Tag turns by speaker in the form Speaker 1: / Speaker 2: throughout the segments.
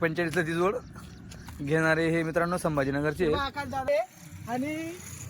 Speaker 1: 45ला ती जोड घेणारे हे मित्रांनो संभाजीनगरचे
Speaker 2: आणि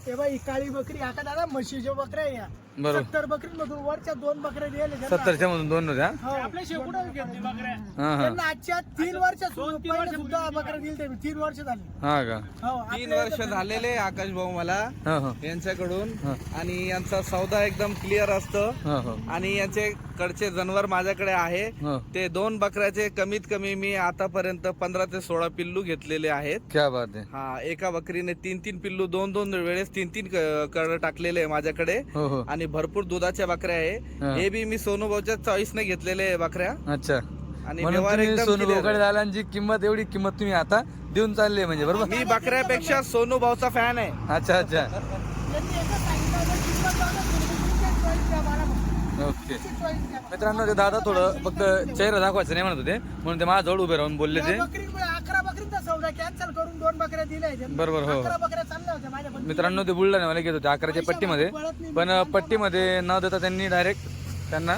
Speaker 2: तेव्हा ही काळी बकरी आता दादा म्हशीच्या बकऱ्या या
Speaker 1: बरोबर
Speaker 2: 70 बकरीमधून वरच्या 2 बकऱ्या दिले
Speaker 1: 70च्या मधून 2 होत्या.
Speaker 2: आपल्या शेकडून घेतली बकऱ्या
Speaker 1: हा हा
Speaker 2: त्यांना आजच्या 3 वर्ष सुद्धा बकऱ्या दिले 3 वर्ष झाली.
Speaker 1: हा का.
Speaker 2: हो
Speaker 3: 3 वर्ष झालेले आकाश भाऊ मला
Speaker 1: हा हा
Speaker 3: यांच्याकडून आणि यांचा सौदा एकदम क्लिअर असतो
Speaker 1: हा हा
Speaker 3: आणि यांचे कडचे जनावर माझ्याकडे आहे.
Speaker 1: हा.
Speaker 3: ते 2 बकऱ्याचे कमीत कमी मी आतापर्यंत 15 ते 16 पिल्लू घेतलेले आहेत.
Speaker 1: क्या बात आहे.
Speaker 3: हा एका बकरीने 3 पिल्लू 2 वेळेस 3 कड टाकलेले आहे माझ्याकडे
Speaker 1: हो हो
Speaker 3: आणि भरपूर दुधाच्या बकऱ्या
Speaker 1: हा.
Speaker 3: आहे. हे बी मी सोनूभाऊच्या चॉईसने घेतलेले आहे बकऱ्या
Speaker 1: अच्छा.
Speaker 3: आणि
Speaker 1: म्हणून
Speaker 3: व्यवहार
Speaker 1: तुम्ही
Speaker 3: एकदम
Speaker 1: सोनू
Speaker 3: clear
Speaker 1: भाऊकडे
Speaker 3: आहे.
Speaker 1: झाला आणि जी किंमत एवढी किंमत तुम्ही आता देऊन चालले म्हणजे बरोबर.
Speaker 3: मी बकऱ्यापेक्षा सोनूभाऊचा फॅन आहे.
Speaker 1: अच्छा अच्छा
Speaker 2: त्यांनी एकच सांगितलं होतं, किंमत बघा, तुमची choice द्या मला म्हणून.
Speaker 1: ओके.
Speaker 2: choice द्या.
Speaker 1: मित्रांनो ते दादा थोडं फक्त चेहरा दाखवायचं नाही म्हणत होते म्हणून ते माझ्याजवळ उभे राहून बोलले ते.
Speaker 2: या बकरीमुळे 11 बकरींचा सौदा कॅन्सल करून 2 बकऱ्या दिल्या आहेत.
Speaker 1: बरोबर हो.
Speaker 2: 11 बकऱ्या चालल्या होत्या माझ्या पण.
Speaker 1: मित्रांनो ते बुलढाण्यावाले घेत होते 11च्या पट्टीमध्ये पण पट्टीमध्ये न देता त्यांनी डायरेक्ट त्यांना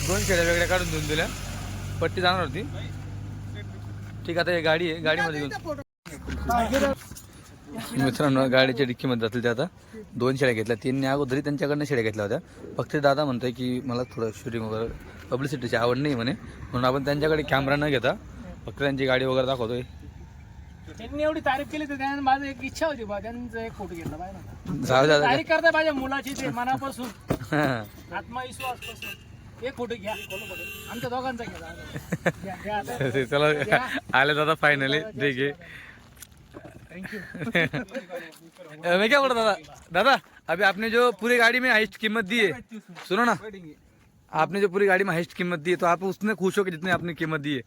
Speaker 1: 2 शेळ्या वेगळ्या काढून देऊन दिल्या. पट्टी जाणार होती. ठीक आता हे गाडी आहे गाडीमध्ये घेऊन
Speaker 2: फोटो.
Speaker 1: मित्रांनो गाडीच्या डिक्कीमध्ये जातील ते आता 2 शेळ्या घेतल्या. त्यांनी अगोदरी त्यांच्याकडनं शेळ्या घेतल्या होत्या. फक्त दादा म्हणतोय की मला थोडं शूटिंग वगैरे पब्लिसिटीची आवड नाही म्हणे म्हणून आपण त्यांच्याकडे कॅमेरा न घेता फक्त त्यांची गाडी वगैरे दाखवतोय.
Speaker 2: त्यांनी एवढी तारीफ केली तर त्यानं माझं एक इच्छा होती बा त्यांचा एक फोटो घेतला पाहिजे.
Speaker 1: जाऊ द्या
Speaker 2: तारीफ करता माझ्या मुलाची ते मनापासून आत्मविश्वासपासून एक फोटो घ्या आमच्या दोघांचा घ्या.
Speaker 1: चला आले दादा फायनली ठीक है. मैं क्या बोल रहा था दादा अभी आपने जो पूरी गाड़ी में हाईएस्ट कीमत दी है सुनो ना आपने जो पूरी गाड़ी में हाईएस्ट कीमत दी है तो आप उसने खुश हो के जितने आपने कीमत दी है.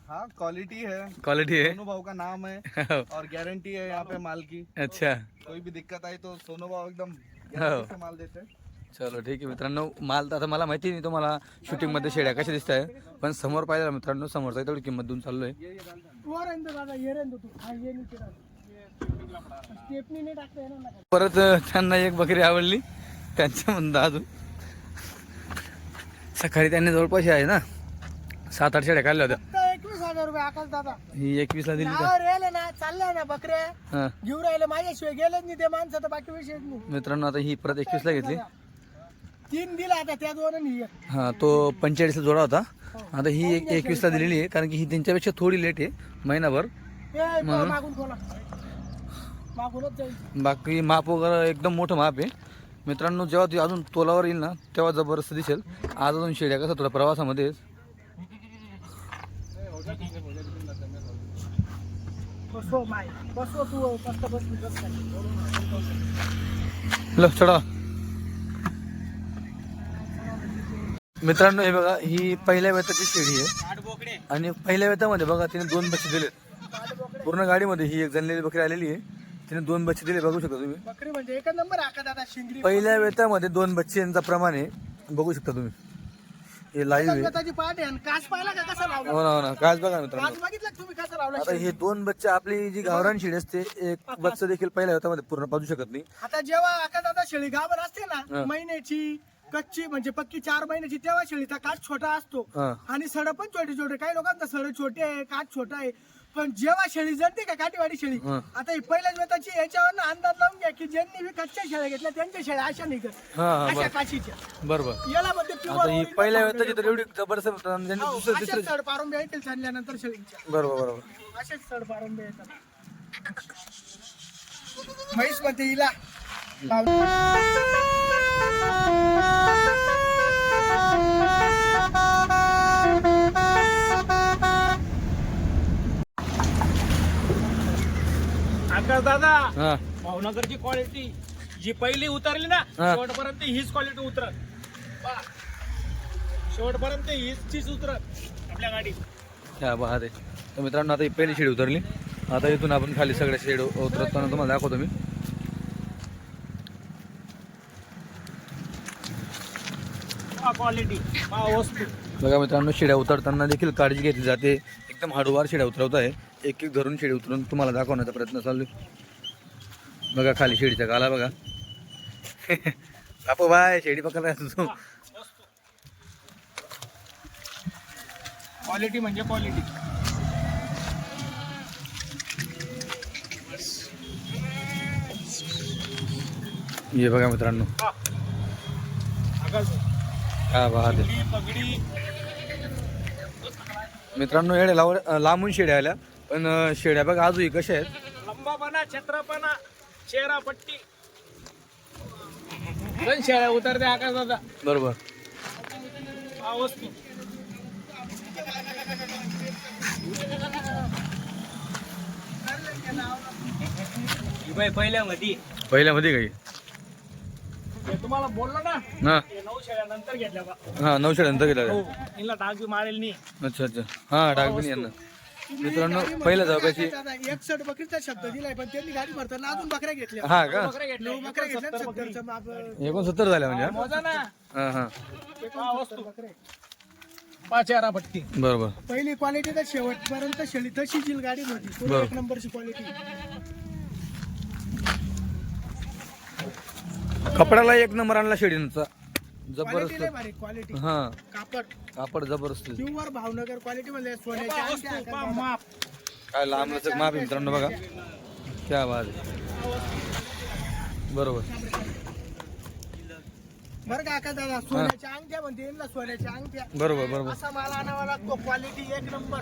Speaker 3: हाँ क्वालिटी है.
Speaker 1: क्वालिटी है.
Speaker 3: सोनू भाऊ का नाम है और गारंटी है यहाँ पे माल की.
Speaker 1: अच्छा
Speaker 3: कोई भी दिक्कत आई तो सोनू भाऊ एकदम
Speaker 1: हो.
Speaker 3: guarantee से माल देते हैं.
Speaker 1: चलो ठीक आहे मित्रांनो. माल तर आता मला माहिती नाही तुम्हाला शूटिंग मध्ये शेड्या कशा दिसत आहे पण समोर पाहिलं मित्रांनो समोरचा तेवढी किंमत देऊन चाललोय. परत त्यांना एक बकरी आवडली त्यांच्या म्हणता अजून सकाळी त्यांनी जवळपास आहे ना 7-8 शेड्या काढल्या होत्या.
Speaker 2: 21,000 रुपये आकाश दादा
Speaker 1: ही 21ला दिली का.
Speaker 2: नावावर यायले ना चालल्या ना बकऱ्या
Speaker 1: हा
Speaker 2: घेऊन राहिले माझ्याशिवाय गेलेच नाही ते माणसं तर बाकी विषय नाही.
Speaker 1: मित्रांनो आता ही परत 21ला घेतली.
Speaker 2: 3 दिला आता त्या 2 आणि एक.
Speaker 1: हा तो 45ला जोडा होता. आता ही 21ला दिलेली आहे कारण की ही त्यांच्यापेक्षा थोडी लेट आहे महिनाभर.
Speaker 2: ए, मागून खोला मागूनच जाईल.
Speaker 1: बाकी माप वगैरे एकदम मोठं माप आहे मित्रांनो. जेव्हा ती अजून तोलावर येईल ना तेव्हा जबरदस्त दिसेल. आज अजून शेड्या कसं थोडा प्रवासामध्ये
Speaker 2: बसो माय बसो तू मस्त बसली बस
Speaker 1: चढा. मित्रांनो हे बघा ही पहिल्या वेताची शेळी आहे आणि पहिल्या वेतामध्ये बघा तिने 2 बच्चे दिले. पूर्ण गाडीमध्ये ही एक जनलेली बकरी आलेली आहे. तिने 2 बच्चे दिले बघू शकता तुम्ही.
Speaker 2: बकरी म्हणजे एक नंबर आका दादा शिंगरी
Speaker 1: पहिल्या वेतामध्ये 2 बच्चेंचा प्रमाण आहे बघू शकता तुम्ही. हे लाईव्ह आहे.
Speaker 2: त्याची पाठ आहे आणि काच पाहिला का कसा लावला.
Speaker 1: हो ना हो ना काच बघा मित्रांनो.
Speaker 2: काच बघितलं का तुम्ही कसा लावला.
Speaker 1: आता हे 2 बच्चे आपली जी गावरान शेळी असते एक बच्चा देखील पहिल्या वेतामध्ये पूर्ण पाजू शकत नाही.
Speaker 2: आता जेव्हा आका दादा शेळी गावर असते
Speaker 1: हा.
Speaker 2: ना महिन्याची कच्ची म्हणजे पक्की 4 महिन्याची तेव्हा शेळीचा काच छोटा असतो
Speaker 1: हा.
Speaker 2: आणि सड पण छोटे छोटे. काही लोकांचा सड छोटे आहे काच छोटा आहे पण जेव्हा शेळी जडते का काठीवाडी शेळी
Speaker 1: हा.
Speaker 2: आता ही पहिल्याच वेताची याच्यावर अंदाज लावून घ्या की ज्यांनी बी कच्च्या शेळ्या घेतल्या त्यांच्या शेळ्या अशा निघत
Speaker 1: हा हा
Speaker 2: अशा
Speaker 1: बरं
Speaker 2: काशीच्या
Speaker 1: बरोबर.
Speaker 2: याला म्हणते
Speaker 1: आता ही
Speaker 2: pure
Speaker 1: पहिल्या
Speaker 2: original
Speaker 1: वेताची तर एवढी जबरदस्त ज्यांनी दुसरं
Speaker 2: अशाच
Speaker 1: तिसरं
Speaker 2: सड पारुंब्या येतील चालल्यानंतर शेळींच्या
Speaker 1: बरोबर बरोबर.
Speaker 2: असेच सड पारुंब्या येतात. म्हैस मध्ये हिला
Speaker 4: आकाश दादा
Speaker 1: हा
Speaker 4: भावनगरची क्वालिटी जी पहिली उतरली ना
Speaker 1: हा.
Speaker 4: शेवटपर्यंत हीच क्वालिटी उतरत. पहा. शेवटपर्यंत हीच उतरत आपल्या गाडीत.
Speaker 1: क्या बात आहे. तर मित्रांनो आता ही पहिली शेळी उतरली. आता इथून आपण खाली सगळ्या शेड उतरताना तुम्हाला दाखवतो मी.
Speaker 4: क्वालिटी वस्तू
Speaker 1: बघा मित्रांनो शेड्या उतरताना देखील काळजी घेतली जाते. एकदम हळूवार शेड्या उतरवत आहे. एक एक धरून शेडी उतरून तुम्हाला दाखवण्याचा प्रयत्न चालू आहे. बघा खाली शेडीचा गाला बघा. बापू बाय शेडी पकडला तू.
Speaker 4: क्वालिटी म्हणजे क्वालिटी.
Speaker 1: हे बघा मित्रांनो,
Speaker 4: आकाश
Speaker 1: काय बात आहे.
Speaker 4: पगडी पगडी
Speaker 1: मित्रांनो एवढ्या लांबून शेड्या आल्या, पण शेड्या बघा अजूनही कशा आहेत.
Speaker 4: लंबापणा छत्रपणा चेहरा पट्टी पण शेळ्या उतरते आकाश दादा
Speaker 1: बरोबर.
Speaker 4: हा वस्तू
Speaker 1: पहिल्यामध्ये काही
Speaker 4: हे तुम्हाला बोललो ना
Speaker 1: हा
Speaker 4: हे 9 शेळ्या नंतर घेतल्या बा
Speaker 1: हा 9 शेड्यानंतर गेला.
Speaker 4: हो हिला डाग बी मारेल नाही
Speaker 1: अच्छा अच्छा. हा डागबिनी यांना. मित्रांनो पहिल्या जागाची
Speaker 2: एक शर्ट बकरीचा शब्द दिलाय, पण त्यांनी गाडी भरताना अजून बकऱ्या घेतल्या.
Speaker 1: हा का
Speaker 4: बकऱ्या घेतल्या
Speaker 2: 9 बकऱ्या घेतल्या, 70चं माप.
Speaker 1: 69 झाल्या म्हणजे हा?
Speaker 4: मोजा ना
Speaker 1: हा हा
Speaker 4: हा वस्तू पा चेहरा पट्टी
Speaker 1: बरोबर.
Speaker 2: पहिली क्वालिटी तर शेवटपर्यंत शेळी तशीच येईल गाडी मध्ये.
Speaker 1: बरं.
Speaker 2: एक नंबरची क्वालिटी.
Speaker 1: कपड्याला एक नंबर आणला शेडींचा,
Speaker 2: क्वालिटी
Speaker 1: जबरदस्त.
Speaker 2: लय भारी क्वालिटी.
Speaker 1: हा
Speaker 2: कापड
Speaker 1: कापड जबरदस्त.
Speaker 2: प्युअर भावनगर क्वालिटी मध्ये सोन्याच्या
Speaker 4: पा
Speaker 2: अंगठ्या,
Speaker 4: वस्तू पा माप
Speaker 1: काय लांब लचक माप आहे मित्रांनो बघा. क्या बात आहे. बरोबर.
Speaker 2: बरं का काका दादा, सोन्याच्या अंगठ्या म्हणते यांना, सोन्याच्या अंगठ्या.
Speaker 1: बरोबर बरोबर.
Speaker 2: असा माल आणावा लागतो, क्वालिटी एक नंबर,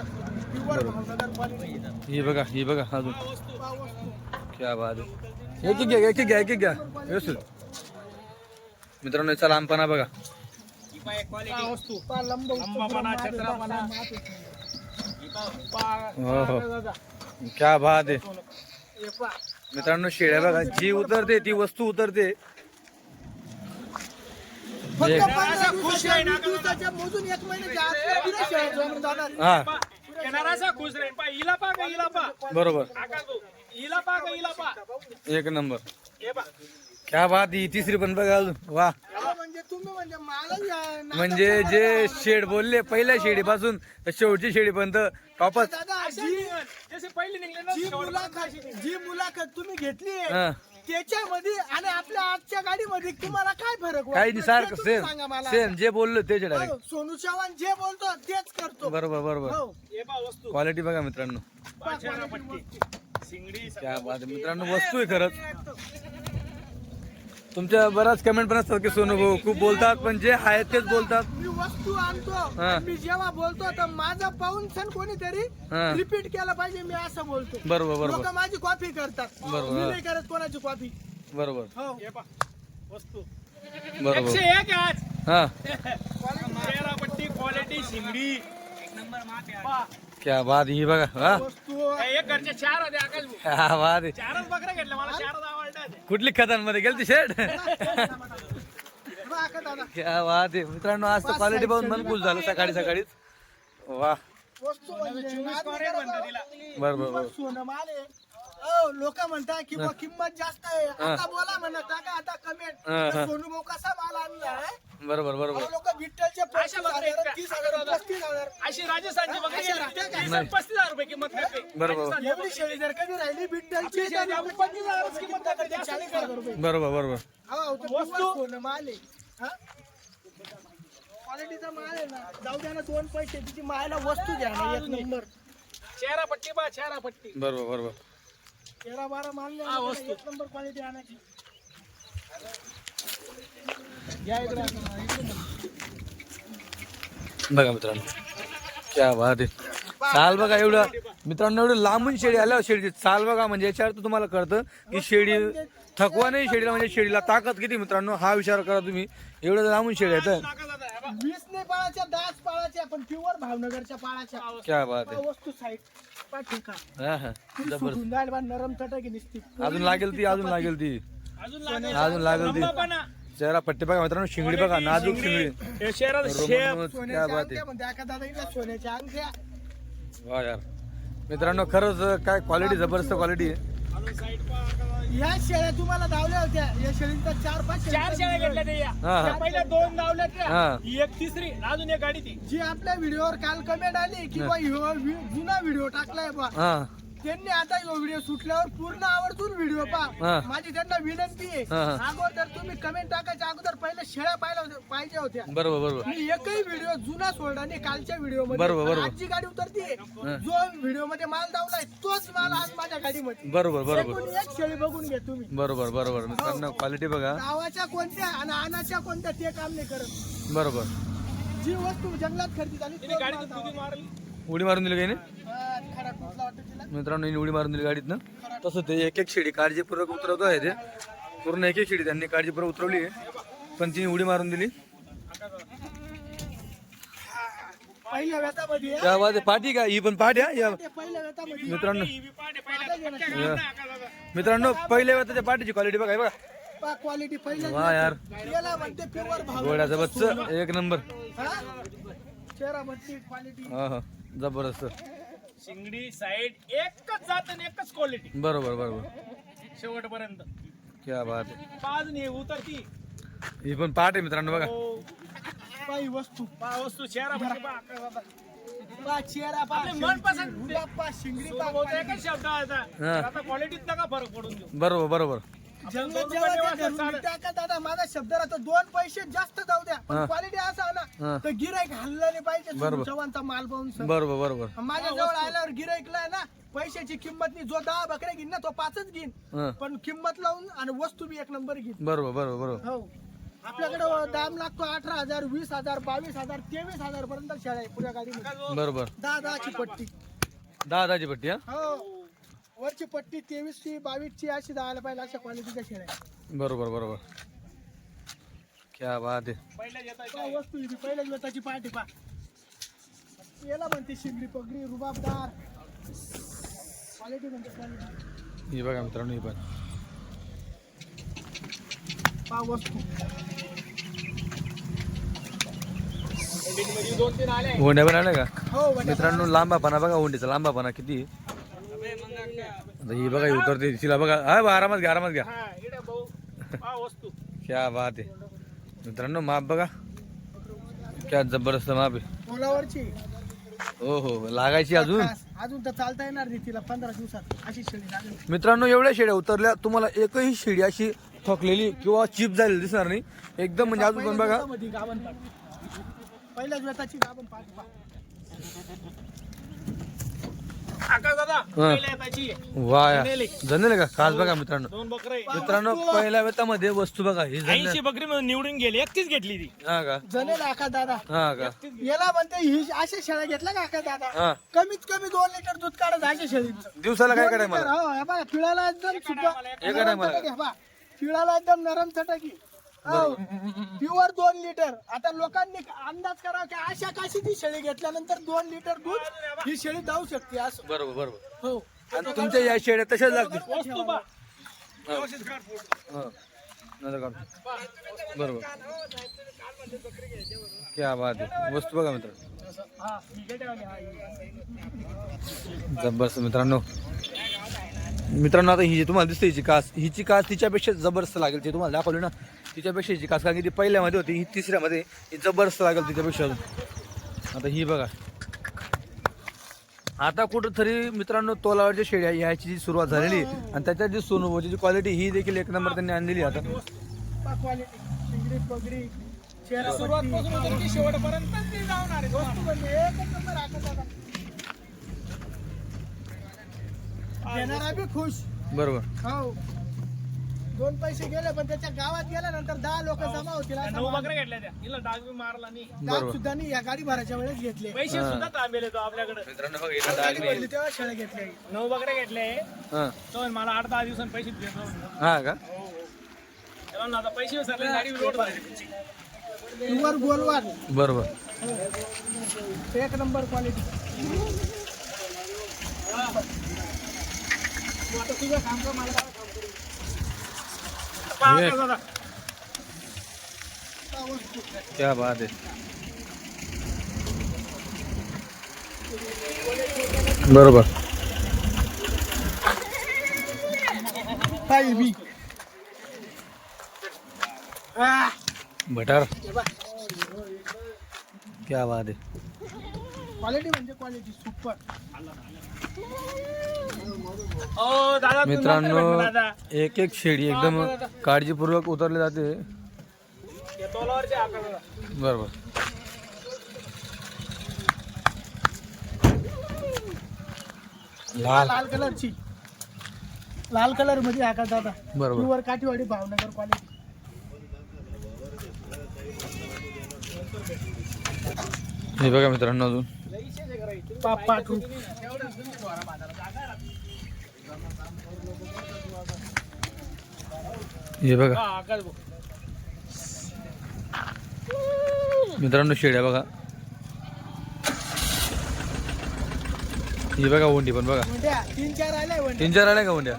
Speaker 2: प्युअर भावनगर क्वालिटी.
Speaker 1: ही बघा ही बघा अजून
Speaker 2: पा वस्तू.
Speaker 1: क्या बात आहे. एक एक घ्या एक एक घ्या एक एक घ्या व्यवस्थित. मित्रांनो याचा लांबपणा बघा.
Speaker 4: पा वस्तू
Speaker 2: पा लंब
Speaker 4: लंबापणा, छत्रापणा. पा
Speaker 1: हो हो
Speaker 4: दादा
Speaker 1: क्या बात आहे.
Speaker 2: हे पा.
Speaker 1: मित्रांनो शेळ्या बघा, जी उतरते ती वस्तू उतरते.
Speaker 2: फक्त
Speaker 1: एक.
Speaker 2: 15 दिवसाच्या मोजून 1 महिन्याच्या आत पुऱ्या शेळ्या जमून जाणार.
Speaker 1: हा
Speaker 4: येणारा असा खुश राहील पा हिला पा का हिला पा
Speaker 1: बरोबर.
Speaker 4: आकाश भाऊ, हिला पा का हिला पा
Speaker 1: एक नंबर.
Speaker 4: हे पा
Speaker 1: क्या बात ही तिसरी पण बघा अजून वा.
Speaker 2: हा, म्हणजे तुम्ही म्हणजे मला
Speaker 1: म्हणजे जे शेड बोलले पहिल्या शेडीपासून तर शेवटची शेडीपर्यंत टॉपच.
Speaker 2: दादा
Speaker 4: जसे पहिले निघले ना
Speaker 2: जी मुलाखत तुम्ही घेतली
Speaker 1: हा
Speaker 2: त्याच्यामध्ये आणि आपल्या आजच्या गाडीमध्ये तुम्हाला काय फरक वाटतो?
Speaker 1: काही नाही सारखं
Speaker 2: ते तुम्ही
Speaker 1: सेम
Speaker 2: सांगा मला.
Speaker 1: सेम जे बोललो तेच
Speaker 2: हो,
Speaker 1: डायरेक्ट.
Speaker 2: सोनू चव्हाण जे बोलतो तेच करतो.
Speaker 1: बरोबर बरोबर.
Speaker 2: हो.
Speaker 4: हे पा वस्तू
Speaker 1: क्वालिटी बघा मित्रांनो.
Speaker 4: पा चेहरा पट्टी शिंगडी
Speaker 1: क्या बात आहे मित्रांनो, वस्तू आहे खरंच. तुमच्या बऱ्याच कमेंट पण असतात की सोनू भाऊ खूप बोलतात, पण जे आहेत तेच बोलतात.
Speaker 2: मी वस्तू आणतो
Speaker 1: हा.
Speaker 2: आणि मी जेव्हा बोलतो तर माझं पाहून सण कोणीतरी
Speaker 1: हा.
Speaker 2: रिपीट केलं पाहिजे. मी असं बोलतो.
Speaker 1: बरोबर
Speaker 2: लोक
Speaker 1: बरोबर
Speaker 2: माझी कॉपी करतात,
Speaker 1: बरोबर.
Speaker 2: मी नाही करत कोणाची कॉपी.
Speaker 1: बरोबर
Speaker 2: हो.
Speaker 4: हे पा वस्तू
Speaker 1: बरोबर.
Speaker 4: 101 आज
Speaker 1: हा
Speaker 4: चेहरा पट्टी क्वालिटी शिंगडी पा
Speaker 1: क्या बात ही बघा. हा
Speaker 2: वस्तू
Speaker 4: एक घरचे 4 होते आकाश भाऊ
Speaker 1: क्या बात आहे.
Speaker 4: 4च बकऱ्या घेतल्या मला 4च आवडतात
Speaker 1: कुठली खतांमध्ये गेलती शेड.
Speaker 2: बघा का दादा,
Speaker 1: क्या बात आहे मित्रांनो, आज तर क्वालिटी पाहून मन खुश झालं सकाळी सकाळीच. वा
Speaker 2: वस्तू म्हणजे नाद नाही
Speaker 4: म्हणतात
Speaker 2: करायचा.
Speaker 4: तिला
Speaker 1: बरोबर
Speaker 2: किंवा
Speaker 1: बरोबर.
Speaker 2: सोनं माल आहे. लोक म्हणतात की बुवा किंमत जास्त आहे, आता बोला म्हणत टाका आता कमेंट.
Speaker 1: हा, हा.
Speaker 2: सोनू भाऊ कसा माल आणला आहे?
Speaker 1: बरोबर बरोबर.
Speaker 2: लोक विठ्ठलचे 25,000, 30,000, 35,000.
Speaker 4: अशी राजस्थानची बकरी
Speaker 2: अशी राजस्थानची.
Speaker 4: 35,000 रुपये किंमत करते
Speaker 1: बरोबर
Speaker 2: एवढी शेळी जर कधी राहिली विठ्ठलची तर आपण 25,000 किंमत करते, 40,000 रुपये.
Speaker 1: बरोबर बरोबर.
Speaker 2: हो, तो पिवळा सोनं माल आहे. हा? क्वालिटीचा माल आहे ना, जाऊ द्या ना 2 पैसे, तिची मायला वस्तू द्या ना एक नंबर.
Speaker 4: चेहरा पट्टी बा चेहरा पट्टी
Speaker 1: बरोबर बरोबर.
Speaker 2: 13-12 माल नाही,
Speaker 4: हा, वस्तू.
Speaker 2: एक नंबर क्वालिटी आणायची.
Speaker 1: बघा मित्रांनो क्या बात आहे. चाल बघा एवढं मित्रांनो, एवढं लांबून शेळी आल्या शेळीची चाल बघा. म्हणजे याच्या अर्थ तुम्हाला कळतं की शेळी थकवा नाही शेळीला, म्हणजे शेळीला ताकद किती मित्रांनो हा विचार करा तुम्ही. एवढं लांबून शेळी येतं.
Speaker 2: 20 नाही पाळाच्या, 10 पाळाच्या, पण प्युअर भावनगरच्या पाळाच्या.
Speaker 1: क्या बात आहे.
Speaker 2: वस्तू साईड ठेका
Speaker 1: हा हा जबरदस्त.
Speaker 2: सुटून जाईल बा, नरम चटकी निसती.
Speaker 1: अजून लागेल ती अजून लागेल ती अजून लागेल ती.
Speaker 4: लंबापणा
Speaker 1: चेहरा पट्टी बघा मित्रांनो, शिंगडी बघा नाजूक शिंगडी.
Speaker 4: हे शहरात शेप
Speaker 1: रोमन क्या
Speaker 2: सोन्याच्या
Speaker 1: बात
Speaker 2: अंगठ्या म्हणते एका दादा इथल्या सोन्याच्या अंगठ्या.
Speaker 1: आहे. वा यार मित्रांनो, खरंच काय क्वालिटी जबरदस्त क्वालिटी आहे.
Speaker 2: या शेळ्या तुम्हाला धावल्या होत्या, या शेळींचा 4-5
Speaker 4: 4 शेळ्या घेतल्या ते या
Speaker 1: हा, हा.
Speaker 4: त्या पहिल्या 2 धावल्या त्या
Speaker 1: हा.
Speaker 4: ही एक तिसरी अजून एक गाडी ती
Speaker 2: जी आपल्या व्हिडिओवर काल कमेंट आली की बा ह्यो जुना व्हिडिओ टाकलाय बा,
Speaker 1: हा
Speaker 5: त्यांनी आता व्हिडिओ सुटल्यावर पूर्ण आवर्जून व्हिडिओ
Speaker 1: हा.
Speaker 5: पहा. माझी त्यांना विनंती आहे,
Speaker 1: हा, हा.
Speaker 5: अगोदर तुम्ही कमेंट टाकायच्या अगोदर पहिले शेळ्या पाहिजे होत्या.
Speaker 1: बरोबर बरोबर
Speaker 5: मी एकही व्हिडिओ जुना सोडला नाही कालच्या व्हिडिओ मध्ये.
Speaker 1: बरोबर, बरोबर.
Speaker 5: आजची गाडी उतरतीये, जो व्हिडिओ मध्ये माल दावलाय तोच माल आज माझ्या गाडीमध्ये.
Speaker 1: बरोबर बरोबर
Speaker 5: एकूण एक शेळी बघून घ्या तुम्ही.
Speaker 1: बरोबर बरोबर मित्रांनो क्वालिटी बघा.
Speaker 5: गावाच्या कोणत्या आणि आणाच्या कोणत्या ते काम नाही करत.
Speaker 1: बरोबर.
Speaker 5: जी वस्तू जंगलात खरेदी झाली तोच माल दावा.
Speaker 1: उडी मारून दिली काही नाही
Speaker 5: हा, खडा टोचला वाटतं तिला.
Speaker 1: मित्रांनो हिने उडी मारून दिली गाडीत ना. तसं ते एक एक शिडी काळजीपूर्वक उतरवतो आहे ते पूर्ण एक एक शिडी त्यांनी काळजीपूर्वक उतरवली आहे पण तिने उडी मारून दिली.
Speaker 5: पहिल्या व्यतामध्ये
Speaker 1: त्या वाजे पाठी का ही पण पाठी हा या
Speaker 5: पहिल्या व्यतामध्ये
Speaker 1: मित्रांनो. मित्रांनो पहिल्या वेळाच्या पाठीची क्वालिटी बघा हे बघा.
Speaker 5: क्वालिटी पहिल्या
Speaker 1: वा यार
Speaker 5: याला म्हणते प्युअर भाव.
Speaker 1: गोड्याचं बच्च एक नंबर.
Speaker 5: हा? चेहरा म्हणते क्वालिटी.
Speaker 1: हा हा जबरदस्त.
Speaker 4: शिंगडी साईड एकच जात आणि एकच क्वालिटी
Speaker 1: बरोबर बरोबर
Speaker 4: शेवटपर्यंत.
Speaker 1: क्या बात आहे.
Speaker 4: पाच नाही उतरती.
Speaker 1: ही पण पाठ आहे मित्रांनो बघा.
Speaker 4: हो.
Speaker 5: पाही वस्तू
Speaker 4: पहा वस्तू चेहरा म्हणजे पहा आकाशाचा.
Speaker 5: पा चेहरा पा
Speaker 4: आपले मनपसंत
Speaker 5: गुलाब पा शिंगडी पा
Speaker 4: होतं एकच शब्द आता.
Speaker 1: हा.
Speaker 4: आता क्वालिटीत नका फरक पडून देऊ.
Speaker 1: बरोबर बरोबर
Speaker 5: जंगलात
Speaker 4: दोन
Speaker 5: जेव्हा
Speaker 4: रुपये
Speaker 5: ते घरून
Speaker 4: चालेल.
Speaker 5: निघता का दादा माझा शब्द राहतो 2 पैसे जास्त जाऊ द्या
Speaker 1: हा.
Speaker 5: पण क्वालिटी असा
Speaker 1: हा.
Speaker 5: ना तर गिराईक हल्लं नाही पाहिजे
Speaker 1: बरोबर.
Speaker 5: जवानचा माल पाहून सर.
Speaker 1: बरोबर बरोबर
Speaker 5: माझ्या जवळ आल्यावर गिराईकला ना पैशाची किंमत नाही. जो 10 बकऱ्या घेईन ना तो 5च घेईन
Speaker 1: हा.
Speaker 5: पण किंमत लावून आणि वस्तू बी एक नंबर घेईन.
Speaker 1: बरोबर बरोबर बरोबर
Speaker 5: हो आपल्याकडे दाम लागतो 18,000 20,000 22,000 23,000 पर्यंत शेळ्या आहे पुऱ्या गाडीमध्ये.
Speaker 1: बरोबर.
Speaker 5: 10ची पट्टी.
Speaker 1: दहाची पट्टी हा.
Speaker 5: हो वरची पट्टी 23ची 22ची अशी जायला पाहिजे अशा क्वालिटीच्या शेळ्या आहे.
Speaker 1: बरोबर बरोबर क्या बात आहे.
Speaker 4: पहिल्या येता
Speaker 5: पहा वस्तू ही पहिल्याच वेताची पार्टी पा. याला म्हणते शिंगडी पगडी रुबाबदार क्वालिटी म्हणते क्वालिटी.
Speaker 1: ही बघा मित्रांनो ही पण
Speaker 5: पहा वस्तू.
Speaker 4: दोन तीन आले.
Speaker 1: होंड्या पण आल्या का
Speaker 5: हो बघा.
Speaker 1: मित्रांनो. लांबापणा बघा होंडीचा लांबापणा किती. आता ही बघा ही उतरते तिला बघा. हा बा, आरामात घ्या आरामात घ्या.
Speaker 4: हा इकडे भाऊ पहा वस्तू.
Speaker 1: क्या बात आहे मित्रांनो. माप बघा क्या जबरदस्त माप आहे.
Speaker 5: पोलावरची
Speaker 1: हो हो लागायची अजून.
Speaker 5: अजून तर चालता येणार नाही तिला 15 दिवसात अशी शेळी लागेल.
Speaker 1: मित्रांनो एवढ्या शेड्या उतरल्या तुम्हाला एकही शेडी अशी ठोकलेली किंवा चिप झालेली दिसणार नाही एकदम. म्हणजे अजून पण बघा
Speaker 5: गाभण पाठ. पहिल्याच वेताची गाभण पाठ पहा.
Speaker 4: आकाश दादा पहिल्या येताची
Speaker 1: वा या जनेल का खास बघा मित्रांनो.
Speaker 4: दोन बकरे.
Speaker 1: मित्रांनो पहिल्या वेतामध्ये वस्तू बघा ही जनेल.
Speaker 4: 80 बकरी म्हणून निवडून गेली. एकटीच घेतली ती.
Speaker 1: हा का
Speaker 5: जनेल आका दादा.
Speaker 1: हा का
Speaker 5: याला म्हणते ही अशा शेळ्या घेतल्या का आका दादा.
Speaker 1: हा
Speaker 5: कमीत कमी 2 लिटर दूध काढत अशा शेळीचं.
Speaker 1: दिवसाला काय
Speaker 5: 2
Speaker 1: कराय
Speaker 5: लिटर,
Speaker 1: मला.
Speaker 5: हो हे बघा पिळाला एकदम सुद्धा
Speaker 1: हे काय मला?
Speaker 5: पिळाला एकदम नरम चटाकी. हो प्युअर 2 लिटर. आता लोकांनी अंदाज करा की अशा काशीची शेळी घेतल्यानंतर 2 लिटर दूध ही शेळी जाऊ शकते असं.
Speaker 1: बरोबर बरोबर.
Speaker 5: हो
Speaker 1: आणि तुमच्या या शेड्या तशाच लागतील.
Speaker 4: वस्तू पहा.
Speaker 1: हा. नंतर काढतो. बरोबर क्या बात आहे. वस्तू बघा मित्रांनो
Speaker 5: हा ही गेट्यावाली, हा, ही.
Speaker 1: जबरदस्त मित्रांनो. मित्रांनो आता ही जी तुम्हाला दिसते हिची कास हिची कास तिच्यापेक्षा जबरदस्त लागेल. ते तुम्हाला दाखवली ना तिच्यापेक्षा हिची कास कारण की ती पहिल्यामध्ये होती ही तिसऱ्यामध्ये ही जबरदस्त लागेल तिच्यापेक्षा अजून. आता ही बघा आता कुठंतरी मित्रांनो तोलावरच्या शेळ्या ह्याची जी सुरुवात झालेली आणि त्याच्यात जी सोनूची जी क्वालिटी ही देखील एक नंबर त्यांनी आणलेली आता.
Speaker 5: पहा क्वालिटी शिंगडी पगडी चेहरा
Speaker 4: सुरुवात
Speaker 5: पट्टी.
Speaker 4: पासून होती की शेवटपर्यंत ती जाणार आहे.
Speaker 5: वस्तू म्हणजे एकच नंबर आका दादा. घेणारा बी खुश.
Speaker 1: बरोबर
Speaker 5: हो 2 पैसे गेले पण त्याच्या गावात गेल्यानंतर 10 लोक जमा होतील असं
Speaker 4: 9 बकऱ्या घेतल्या त्या. हिला डाग बी मारला नाही.
Speaker 5: डाग सुद्धा नाही या गाडी भरायच्या वेळेस घेतले.
Speaker 4: पैसे सुद्धा थांबेले तो आपल्याकडे.
Speaker 1: मित्रांनो बघा इथं
Speaker 5: गाडी
Speaker 1: डाग
Speaker 5: भरली तेव्हा शेळ्या घेतल्या.
Speaker 4: 9 बकऱ्या घेतले.
Speaker 1: हा
Speaker 4: तो मला 8-10 दिवसांनी पैसे देतो.
Speaker 1: हा का
Speaker 4: तेव्हा ना आता पैसे विसरले गाडी रोड भरायची.
Speaker 5: प्युअर गोलवार.
Speaker 1: बरोबर.
Speaker 5: एक नंबर क्वालिटी. आता तुझं काम कर मला काय काम करू.
Speaker 4: पहा
Speaker 1: एक.
Speaker 4: आता दादा.
Speaker 5: पहा वस्तू.
Speaker 1: क्या बात आहे. बरोबर.
Speaker 5: पाहिजे बी.
Speaker 1: बटर क्या बात आहे.
Speaker 5: क्वालिटी म्हणजे क्वालिटी सुपर.
Speaker 4: ओ दादा तू नंतर
Speaker 1: मित्रांनो
Speaker 4: भेट दादा.
Speaker 1: एक एक शेळी एकदम काळजीपूर्वक उतरले जाते.
Speaker 4: या तोलावरचे आकार दादा.
Speaker 1: बरोबर. लाल
Speaker 5: लाल कलरची, लाल कलर मध्ये आकाश दादा.
Speaker 1: बरोबर.
Speaker 5: Pure Kathiawadi Bhavnagar quality.
Speaker 1: हे बघा मित्रांनो अजून
Speaker 5: पाठू
Speaker 1: हे बघा
Speaker 4: हा आकार बघ.
Speaker 1: मित्रांनो शेळ्या बघा. ही बघा ओंडी पण बघा.
Speaker 5: म्हणजे 3-4 आले म्हणजे.
Speaker 1: 3-4 आल्या का ओंड्या.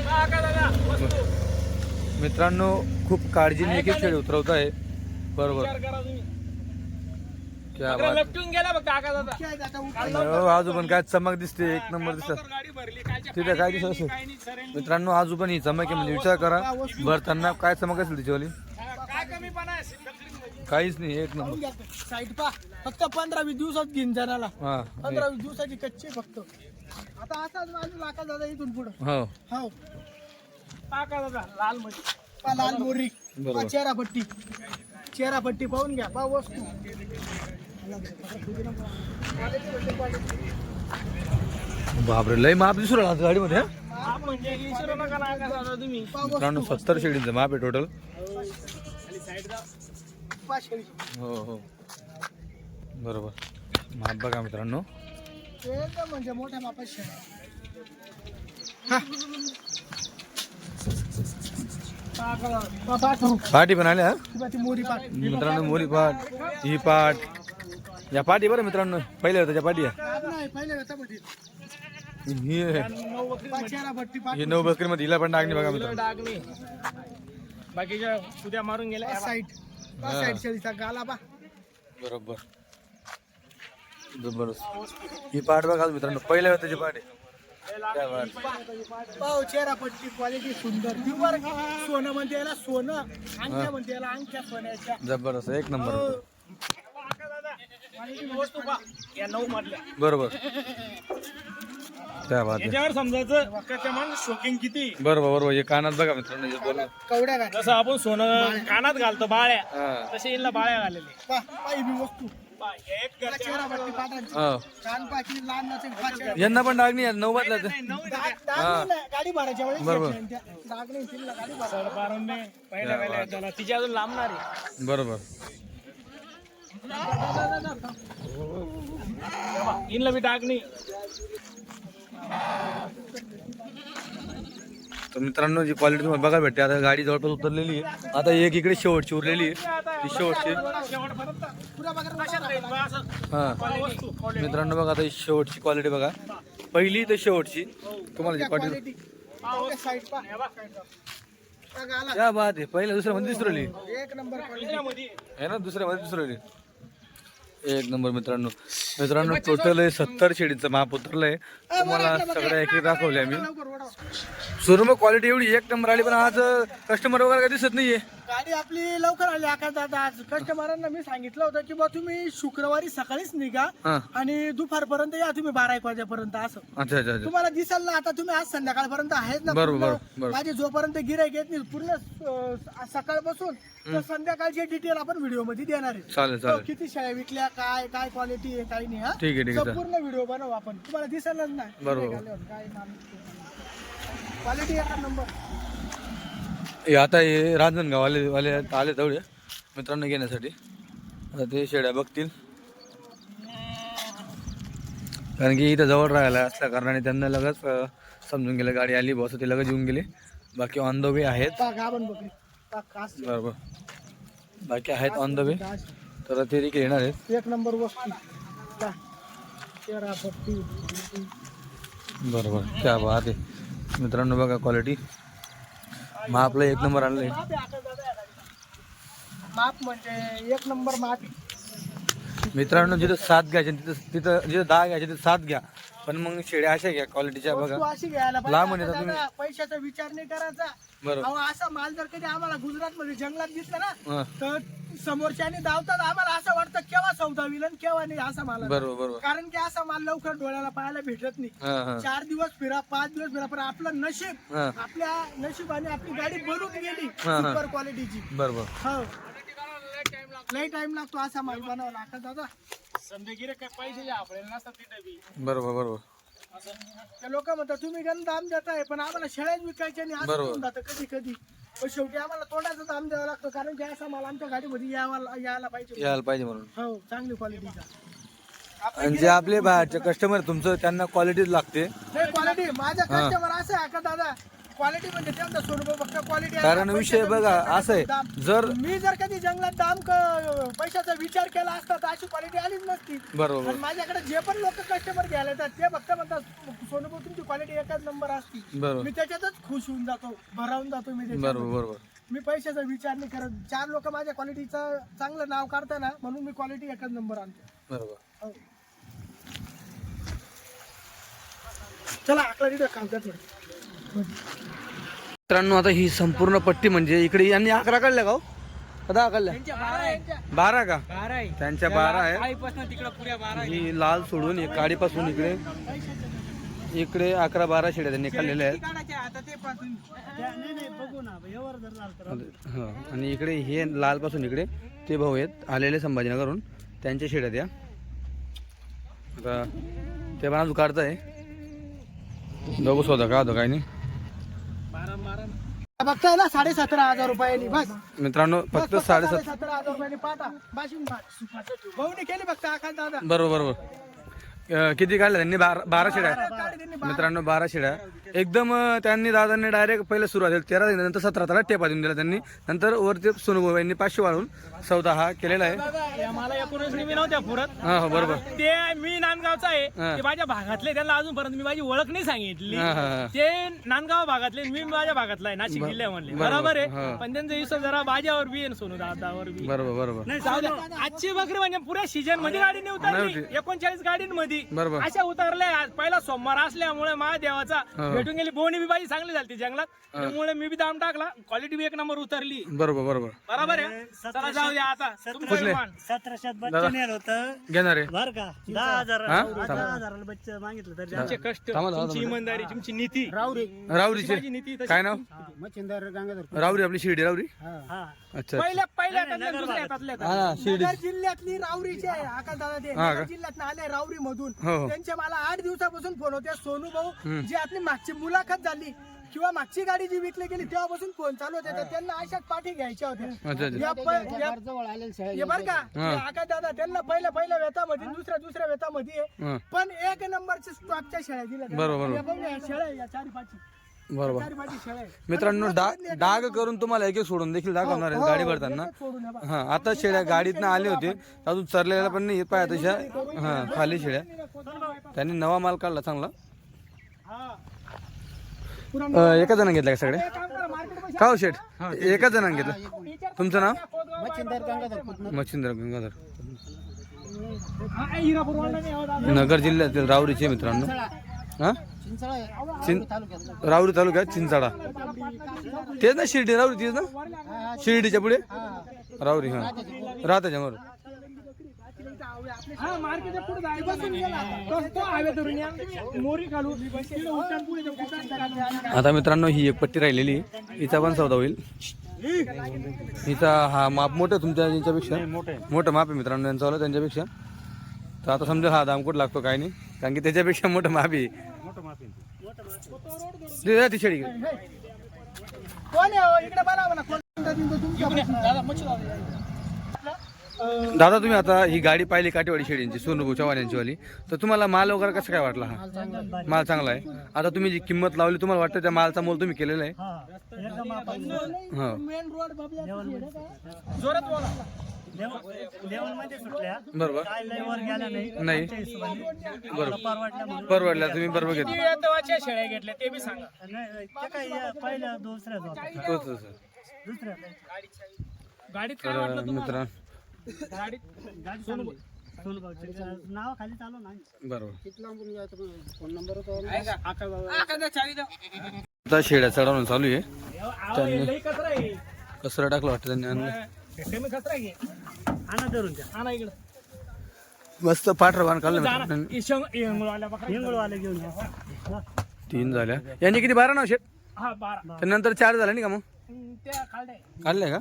Speaker 4: हा आकार दादा.
Speaker 1: मित्रांनो खूप काळजीने एक एक शेळी उतरवत आहे. बरोबर.
Speaker 4: विचार करा तुम्ही.
Speaker 1: क्या
Speaker 4: बकरा
Speaker 1: बात.
Speaker 4: लपटून गेला बघ काका दादा.
Speaker 5: काय आता उकळी.
Speaker 1: हो, आजू पण काय चमक दिसते एक नंबर दिसत.
Speaker 4: गाडी भरली कायच्या
Speaker 1: तिथे काय दिसत असेल
Speaker 4: काही नाही सरेल.
Speaker 1: मित्रांनो. आजू पण ही चमक आहे म्हणजे विचार करा भरताना काय चमक असेल तिच्यावाली.
Speaker 4: काय कमीपणा आहे सिंगल
Speaker 1: काहीच नाही एक नंबर.
Speaker 5: पाहून घ्या ते. साईड पा फक्त 15-20 दिवसात घेऊन जाणारा.
Speaker 1: हा
Speaker 5: 15-20 दिवसाची कच्ची फक्त. आता असाच माझं आकाश दादा इथून पुढं.
Speaker 1: हो
Speaker 5: हो
Speaker 4: काका दादा लाल मध्ये.
Speaker 5: पा लाल मोरी.
Speaker 1: बरोबर.
Speaker 5: पा चेहरापट्टी. चेहरापट्टी पाहून घ्या. पा वस्तू.
Speaker 1: बापरे लय माप दिसू राहिला गाडीमध्ये हा?
Speaker 4: हा म्हणजे विचारू नका ना काका दादा तुम्ही.
Speaker 5: पा वस्तू.
Speaker 1: मित्रांनो 70 शेळींचं माप आहे टोटल.
Speaker 4: खाली साईड जा.
Speaker 5: पा शेळी.
Speaker 1: हो हो बरोबर. माप बघा मित्रांनो.
Speaker 5: एकदम म्हणजे मोठ्या मापात शेळी.
Speaker 4: काका दादा.
Speaker 5: पा पाठू.
Speaker 1: पाटी पण आल्या हा?
Speaker 5: किंवा ती मोरी पाठ.
Speaker 1: मित्रांनो मोरी पाट ही पाट या पाटी बरं मित्रांनो पहिल्या होत्या पाटी आहे.
Speaker 5: नाही पहिले होता मध्ये.
Speaker 1: ही
Speaker 5: पा चेहरापट्टी पाठ.
Speaker 1: ही 9 बकरीमध्ये हिला पण टाकणी बघा मित्रांनो.
Speaker 4: डाग नाही. बाकीच्या उद्या मारून गेल्या.
Speaker 5: साईड. पा साईड शेळीचा गाला पा.
Speaker 1: बरोबर जबरदस्त. ही पाट बघा मित्रांनो पहिल्या होत्याची पाट आहे. क्या बात.
Speaker 5: पाव चेहरापट्टी क्वालिटी सुंदर. प्युअर सोनं म्हणते याला सोनं. अंगठ्या म्हणते याला अंगठ्या सोन्याच्या.
Speaker 1: जबरदस्त एक नंबर होतं.
Speaker 4: काका दादा क्वालिटी वस्तू पहा. या 9 मधल्या.
Speaker 1: बरोबर. क्या बात आहे.
Speaker 4: याच्यावर समजायचं त्याच्या मन शोकिंग किती.
Speaker 1: बरोबर बरोबर. हे कानात बघा मित्रांनो हे बोला.
Speaker 5: कवड्या घातल्या.
Speaker 4: जसं आपण सोनं कानात घालतो बाळ्या
Speaker 1: हा
Speaker 4: तसे यांना बाळ्या घालेले.
Speaker 5: पा ही बी वस्तू.
Speaker 4: पहा, हे एक
Speaker 5: पा
Speaker 4: घरच्या
Speaker 5: चेहरापट्टी पाठांची.
Speaker 1: हो.
Speaker 5: कान पाठी लहान नसेल. पा चेहरा.
Speaker 1: यांना पण टाकणी आहे 9 बदला
Speaker 4: नाही, 9
Speaker 5: डाग नाही, गाडी भरायच्या वेळेस
Speaker 1: बरोबर.
Speaker 5: घेतल्या त्या. डाग नाही तिला गाडी भरा.
Speaker 4: सरबारांनी पहिल्या वेळेला त्याला तिची अजून लांबणार आहे.
Speaker 1: बरोबर.
Speaker 4: इनला बी डाग नाही.
Speaker 1: तर मित्रांनो जी क्वालिटी तुम्हाला बघायला भेटते आता गाडी जवळपास उतरलेली आहे. आता एक इकडे शेवटची उरलेली आहे ती शेवटची.
Speaker 4: शेवटपर्यंत
Speaker 5: पुरा बघा
Speaker 4: कशात राहील बा असं
Speaker 1: हा
Speaker 4: वस्तू
Speaker 1: मित्रांनो बघा आता ही शेवटची क्वालिटी बघा. पहिली तर शेवटची तुम्हाला जी क्वालिटी.
Speaker 5: क्वालिटी. साईड पा. पा गाला.
Speaker 1: क्या बात आहे. पहिल्या दुसऱ्या मध्ये दुसरली
Speaker 5: एक नंबर क्वालिटी.
Speaker 4: दुसऱ्यामध्ये
Speaker 1: आहे ना. दुसऱ्या मध्ये दुसरली एक नंबर. मित्रांनो मित्रांनो टोटल 70 शेडीचं माप उतरलंय. तुम्हाला सगळ्या एक दाखवल्या मी.
Speaker 5: लवकर ओढा.
Speaker 1: सुरुम क्वालिटी एवढी एक नंबर आली पण आज कस्टमर वगैरे काय दिसत नाहीये.
Speaker 5: गाडी आपली लवकर आली आकाश दादा. आज कस्टमरांना मी सांगितलं होतं की बा तुम्ही शुक्रवारी सकाळीच निघा
Speaker 1: हा
Speaker 5: आणि दुपारपर्यंत या तुम्ही 12-1 वाजेपर्यंत. असं
Speaker 1: अच्छा अच्छा अच्छा.
Speaker 5: तुम्हाला दिसेल ना. आता तुम्ही आज संध्याकाळपर्यंत आहेत ना.
Speaker 1: बरोबर,
Speaker 5: पूर्ण
Speaker 1: बरोबर.
Speaker 5: माझे जोपर्यंत गिराईक येत नाही पूर्ण सकाळपासून तर संध्याकाळची डिटेल आपण व्हिडिओ मध्ये देणार आहे.
Speaker 1: चालेल
Speaker 5: तो
Speaker 1: चालेल.
Speaker 5: किती शेळ्या विकल्या काय काय क्वालिटी आहे काही नाही. हा
Speaker 1: ठीक आहे ठीक आहे चालेल.
Speaker 5: संपूर्ण व्हिडिओ बनवू आपण. तुम्हाला दिसेलच ना.
Speaker 1: बरोबर.
Speaker 5: काय क्वालिटी एक नंबर.
Speaker 1: हे आता हे रांजणगाव वाले आले तेवढे मित्रांनो घेण्यासाठी. आता ते शेड्या बघतील कारण की इथं जवळ राहायला असल्या कारणाने त्यांना लगेच समजून गेलं गाडी आली बस ते लगेच येऊन गेले. बाकी ऑन द वे आहेत.
Speaker 5: पा गाभण बकरी. पा कास.
Speaker 1: बरोबर. बाकी आहेत ऑन द वे तर ते देखील येणार आहेत.
Speaker 5: एक नंबर वस्तू. पा. चेहरापट्टी.
Speaker 1: बरोबर. क्या बात आहे. मित्रांनो बघा क्वालिटी मापला एक नंबर आणलंय.
Speaker 5: माप म्हणजे एक नंबर माप.
Speaker 1: मित्रांनो जिथं 7 घ्यायचे तिथं जिथं 10 घ्यायचे तिथं 7 घ्या, पण मग शेळ्या अशा घ्या क्वालिटीच्या
Speaker 5: वस्तू
Speaker 1: बघा.
Speaker 5: अशी घ्यायला
Speaker 1: लांब
Speaker 5: पाहिजे.
Speaker 1: म्हणता
Speaker 5: आता
Speaker 1: तुम्ही.
Speaker 5: दादा, पैशाचा विचार नाही करायचा.
Speaker 1: बरोबर.
Speaker 5: अहो, असा माल जर कधी आम्हाला गुजरात मध्ये जंगलात दिसला ना
Speaker 1: हा.
Speaker 5: तर समोरच्याने धावतात, आम्हाला असं वाटतं केव्हा सौदा होईल आणि केव्हा नाही असा माल.
Speaker 1: बरोबर बरोबर.
Speaker 5: कारण की असा माल लवकर डोळ्याला पाहायला भेटत नाही.
Speaker 1: हा हा
Speaker 5: 4 दिवस फिरा, 5 दिवस फिरा, पण आपलं नशीब,
Speaker 1: हा.
Speaker 5: आपल्या नशिबाने आपली गाडी बनून गेली
Speaker 1: हा, हा.
Speaker 5: सुपर क्वालिटीची.
Speaker 1: बरोबर.
Speaker 5: हो, लई टाइम लागतो असा माल बनवायला. आता दादा
Speaker 2: संदेगिरे काय पैसे आपल्याला नसतात तिथे बी.
Speaker 1: बरोबर बरोबर.
Speaker 5: ते लोक म्हणतात तुम्ही गण दाम देताय, पण आम्हाला शेळ्याच विकायच्या आणि असं
Speaker 1: बरोबर.
Speaker 5: होऊन जातं कधी कधी. पण शेवटी आम्हाला तोंडाचा दाम द्यावा लागतो, कारण की असा माल आमच्या गाडीमध्ये यायला पाहिजे.
Speaker 1: यायला पाहिजे म्हणून.
Speaker 5: हो, चांगली क्वालिटीचा.
Speaker 1: आणि जे आपले बाहेरचे कस्टमर तुमचं त्यांना क्वालिटीच लागते.
Speaker 5: क्वालिटी माझा कस्टमर असं आहे का दादा, क्वालिटी म्हणजे त्यांचा स्वरूप फक्त क्वालिटी.
Speaker 1: कारण विषय बघा असं आहे, जर
Speaker 5: मी जर कधी जंगलात पैशाचा विचार केला असता तर अशी क्वालिटी आलीच नसती.
Speaker 1: बरोबर
Speaker 5: पण माझ्याकडे जे पण लोक कस्टमर घ्यायला येतात ते फक्त म्हणतात सोनूभाऊ तुमची क्वालिटी एकच नंबर असती.
Speaker 1: बरोबर
Speaker 5: मी त्याच्यातच खुश होऊन जातो, भरावून जातो मी त्याच्यात.
Speaker 1: बरोबर बरोबर.
Speaker 5: मी पैशाचा विचार नाही करत. 4 लोक माझ्या क्वालिटीचं चांगलं नाव काढतात ना, म्हणून मी क्वालिटी एकच नंबर आणतो.
Speaker 1: बरोबर.
Speaker 5: हो. चला आकला तिथं खालचा थोडं.
Speaker 1: मित्रांनो आता ही संपूर्ण पट्टी म्हणजे इकडे यांनी 11 काढल्या का हो? कदा काढल्या? 12 का? त्यांच्या 12 आहे.
Speaker 2: तिकडे पुऱ्या 12
Speaker 1: ही लाल सोडून एक काडीपासून इकडे 11-12 शेड्या त्यांनी काढलेल्या आहेत.
Speaker 2: आता ते बघू ना यावर जर झालं तर.
Speaker 1: हो. आणि इकडे हे लाल पासून इकडे ते भाऊ आहेत आलेले संभाजीनगरहून, त्यांच्या शेड्या त्या आता ते पण अजून काढताय. बघू शोधा का होतं काय नाही.
Speaker 5: बघताय ना 17,500 रुपयांनी बस.
Speaker 1: मित्रांनो फक्त 7.5.
Speaker 5: 17,500 रुपयांनी पाटा बाशिंग भाऊनी केली बघता आकाश दादा.
Speaker 1: बरोबर बरोबर. किती काढल्या त्यांनी? 12 शेड्या.
Speaker 5: काढी त्यांनी.
Speaker 1: मित्रांनो 12 शेड्या एकदम त्यांनी दादांनी डायरेक्ट पहिले सुरुवात 13 दिली, नंतर 17 टेपा देऊन दिला त्यांनी. नंतर वरती सोनूभाऊ यांनी 500 वाढवून सौदा हा केलेला आहे.
Speaker 2: मला 19 मी नव्हत्या पुरत.
Speaker 1: हा हो बरोबर.
Speaker 2: ते मी नांदगावचा आहे.
Speaker 1: हा.
Speaker 2: ते माझ्या भागातले, त्यांना अजूनपर्यंत मी माझी ओळख नाही सांगितली.
Speaker 1: हा, हा, हा.
Speaker 2: ते नांदगाव भागातले, मी माझ्या भागातला आहे, नाशिक जिल्ह्यामधले. बरोबर आहे.
Speaker 1: हा.
Speaker 2: पण त्यांचा विश्वास जरा माझ्यावर बी आहे, सोनू दादावर बी.
Speaker 1: बरोबर बरोबर.
Speaker 2: नाही जाऊ द्या. आजची बकरी म्हणजे पुऱ्या सीजन मध्ये गाडीने उतरली. 39 गाडींमध्ये
Speaker 1: बरोबर.
Speaker 2: अशा उतरल्या. आज पहिला सोमवार असल्यामुळे महादेवाचा भेटून गेली. बोनी बी बाई चांगली झाली जंगलात, त्यामुळे मी बी दाम टाकला. क्वालिटी बी 1 नंबर उतरली.
Speaker 1: बरोबर बरोबर.
Speaker 2: बरोबर आहे. चला जाऊ द्या आता.
Speaker 1: कुठले?
Speaker 2: 1700
Speaker 1: दादा घेणार आहे
Speaker 2: बर का? 10,000
Speaker 1: हा?
Speaker 2: 10,000 बच्चे मागितलं तर तुमचे कष्ट,
Speaker 1: थांबा, थांबा,
Speaker 2: तुमची इमानदारी, तुमची नीती.
Speaker 1: रावरीचे
Speaker 2: नीती तशी.
Speaker 1: काय नाव? रावरी आपली शिर्डी रावरी. अच्छा
Speaker 2: पहिल्या त्यातल्या दुसऱ्या त्यातल्या.
Speaker 1: हा शिर्डी.
Speaker 5: नगर जिल्ह्यातली रावरीचे आहे आकाश दादा. ते
Speaker 1: हा का?
Speaker 5: नगर जिल्ह्यात आले रावरी मधून.
Speaker 1: हो, हो.
Speaker 5: त्यांचे मला 8 दिवसापासून फोन होते. सोनू भाऊ जी आपली मागची मुलाखत झाली किंवा मागची गाडी जी विकली गेली तेव्हापासून फोन चालू होते. तर त्यांना अशाच पाठी घ्यायच्या होत्या.
Speaker 1: अच्छा अच्छा.
Speaker 5: हे बर का आकाश दादा, त्यांना पहिल्या वेतामध्ये, दुसऱ्या वेतामध्ये
Speaker 1: हा.
Speaker 5: पण 1 नंबरच्या स्टॉकच्या शेळ्या दिल्या.
Speaker 1: बरोबर.
Speaker 5: हे बघ, या शेळ्या आहे, या 4-5
Speaker 1: बरोबर.
Speaker 5: 4-5 शेळ्या आहे.
Speaker 1: मित्रांनो डाग करून तुम्हाला एक सोडून देखील दाखवणार आहे गाडी भरताना.
Speaker 5: सोडून या बा.
Speaker 1: हा आता शेळ्या गाडीतनं आले होते, अजून चरलेल्या पण नाही पाया तशा. हा खाली शेळ्या त्यांनी नवा माल काढला चांगला. एका जणांनी घेतला का सगळे? का हो शेठ? एकाच जणांनी घेतलं. तुमचं नाव? मच्छिंद्र गंगाधर. नगर जिल्ह्यातील रावरीचे मित्रांनो. हा रावरी तालुक्यात चिंचाडा. तेच ना शिर्डी रावरी, तेच ना शिर्डीच्या पुढे रावरी. हा राहत्याच्या बरोबर.
Speaker 5: हा, मार्केटच्या पुढे जायचं गेला. तो हायवे धरून या. मोरी घालू. तिकडे उड्डाण पुढे जाऊ.
Speaker 1: आता मित्रांनो ही एक पट्टी राहिलेली, हिचा पण सौदा होईल. हिचा हा माप मोठं तुमच्या यांच्यापेक्षा मोठं माप आहे मित्रांनो यांचा त्यांच्यापेक्षा. तर आता समजा हा दाम कुठं लागतो काय नाही, कारण की त्याच्यापेक्षा मोठं माप आहे. ती शेळी
Speaker 5: कोण आहे हो? इकडे बोलावं ना. कोण?
Speaker 1: दादा तुम्ही आता ही गाडी पाहिली काटेवाडी शेळींची, सोनूभाऊ चव्हाण यांची वाली, तर तुम्हाला माल वगैरे कसं काय वाटला? हा माल चांगला आहे. आता तुम्ही जी किंमत लावली तुम्हाला वाटतं त्या मालचा मोल तुम्ही केलेला आहे? हा
Speaker 5: मेन रोड बाबा.
Speaker 2: जोरात बोला.
Speaker 1: बरोबर. नाही बरोबर. परवडल्या तुम्ही बरोबर घेतलं.
Speaker 2: किती वेतवाच्या शेळ्या घेतल्या ते बी सांगा.
Speaker 1: तोच तसं.
Speaker 2: गाडीत काय वाटलं तुम्हाला?
Speaker 1: मित्रांनो
Speaker 2: गाडीत सोनू नाव खाली चालू नाही.
Speaker 1: बरोबर.
Speaker 2: फोन नंबर
Speaker 1: आता शेड्या चढवणं चालू आहे.
Speaker 4: लई कचरा आहे.
Speaker 1: कचरा टाकलं वाटतं त्यांनी आणलं.
Speaker 4: कमी कचरा आहे.
Speaker 2: आणा धरून द्या.
Speaker 4: आणा इकडं.
Speaker 1: मस्त पाठरवान काढलं
Speaker 4: जा ना.
Speaker 1: मित्रांनो.
Speaker 4: इंगळवाल्या बकऱ्या.
Speaker 2: हिंगोळवाले घेऊन या.
Speaker 1: 3 झाल्या. यांनी किती 12 नाव शेट?
Speaker 4: हा 12.
Speaker 1: त्यानंतर 4 झाले नाही का मग?
Speaker 4: त्या खाल्ल्या.
Speaker 1: काढले का?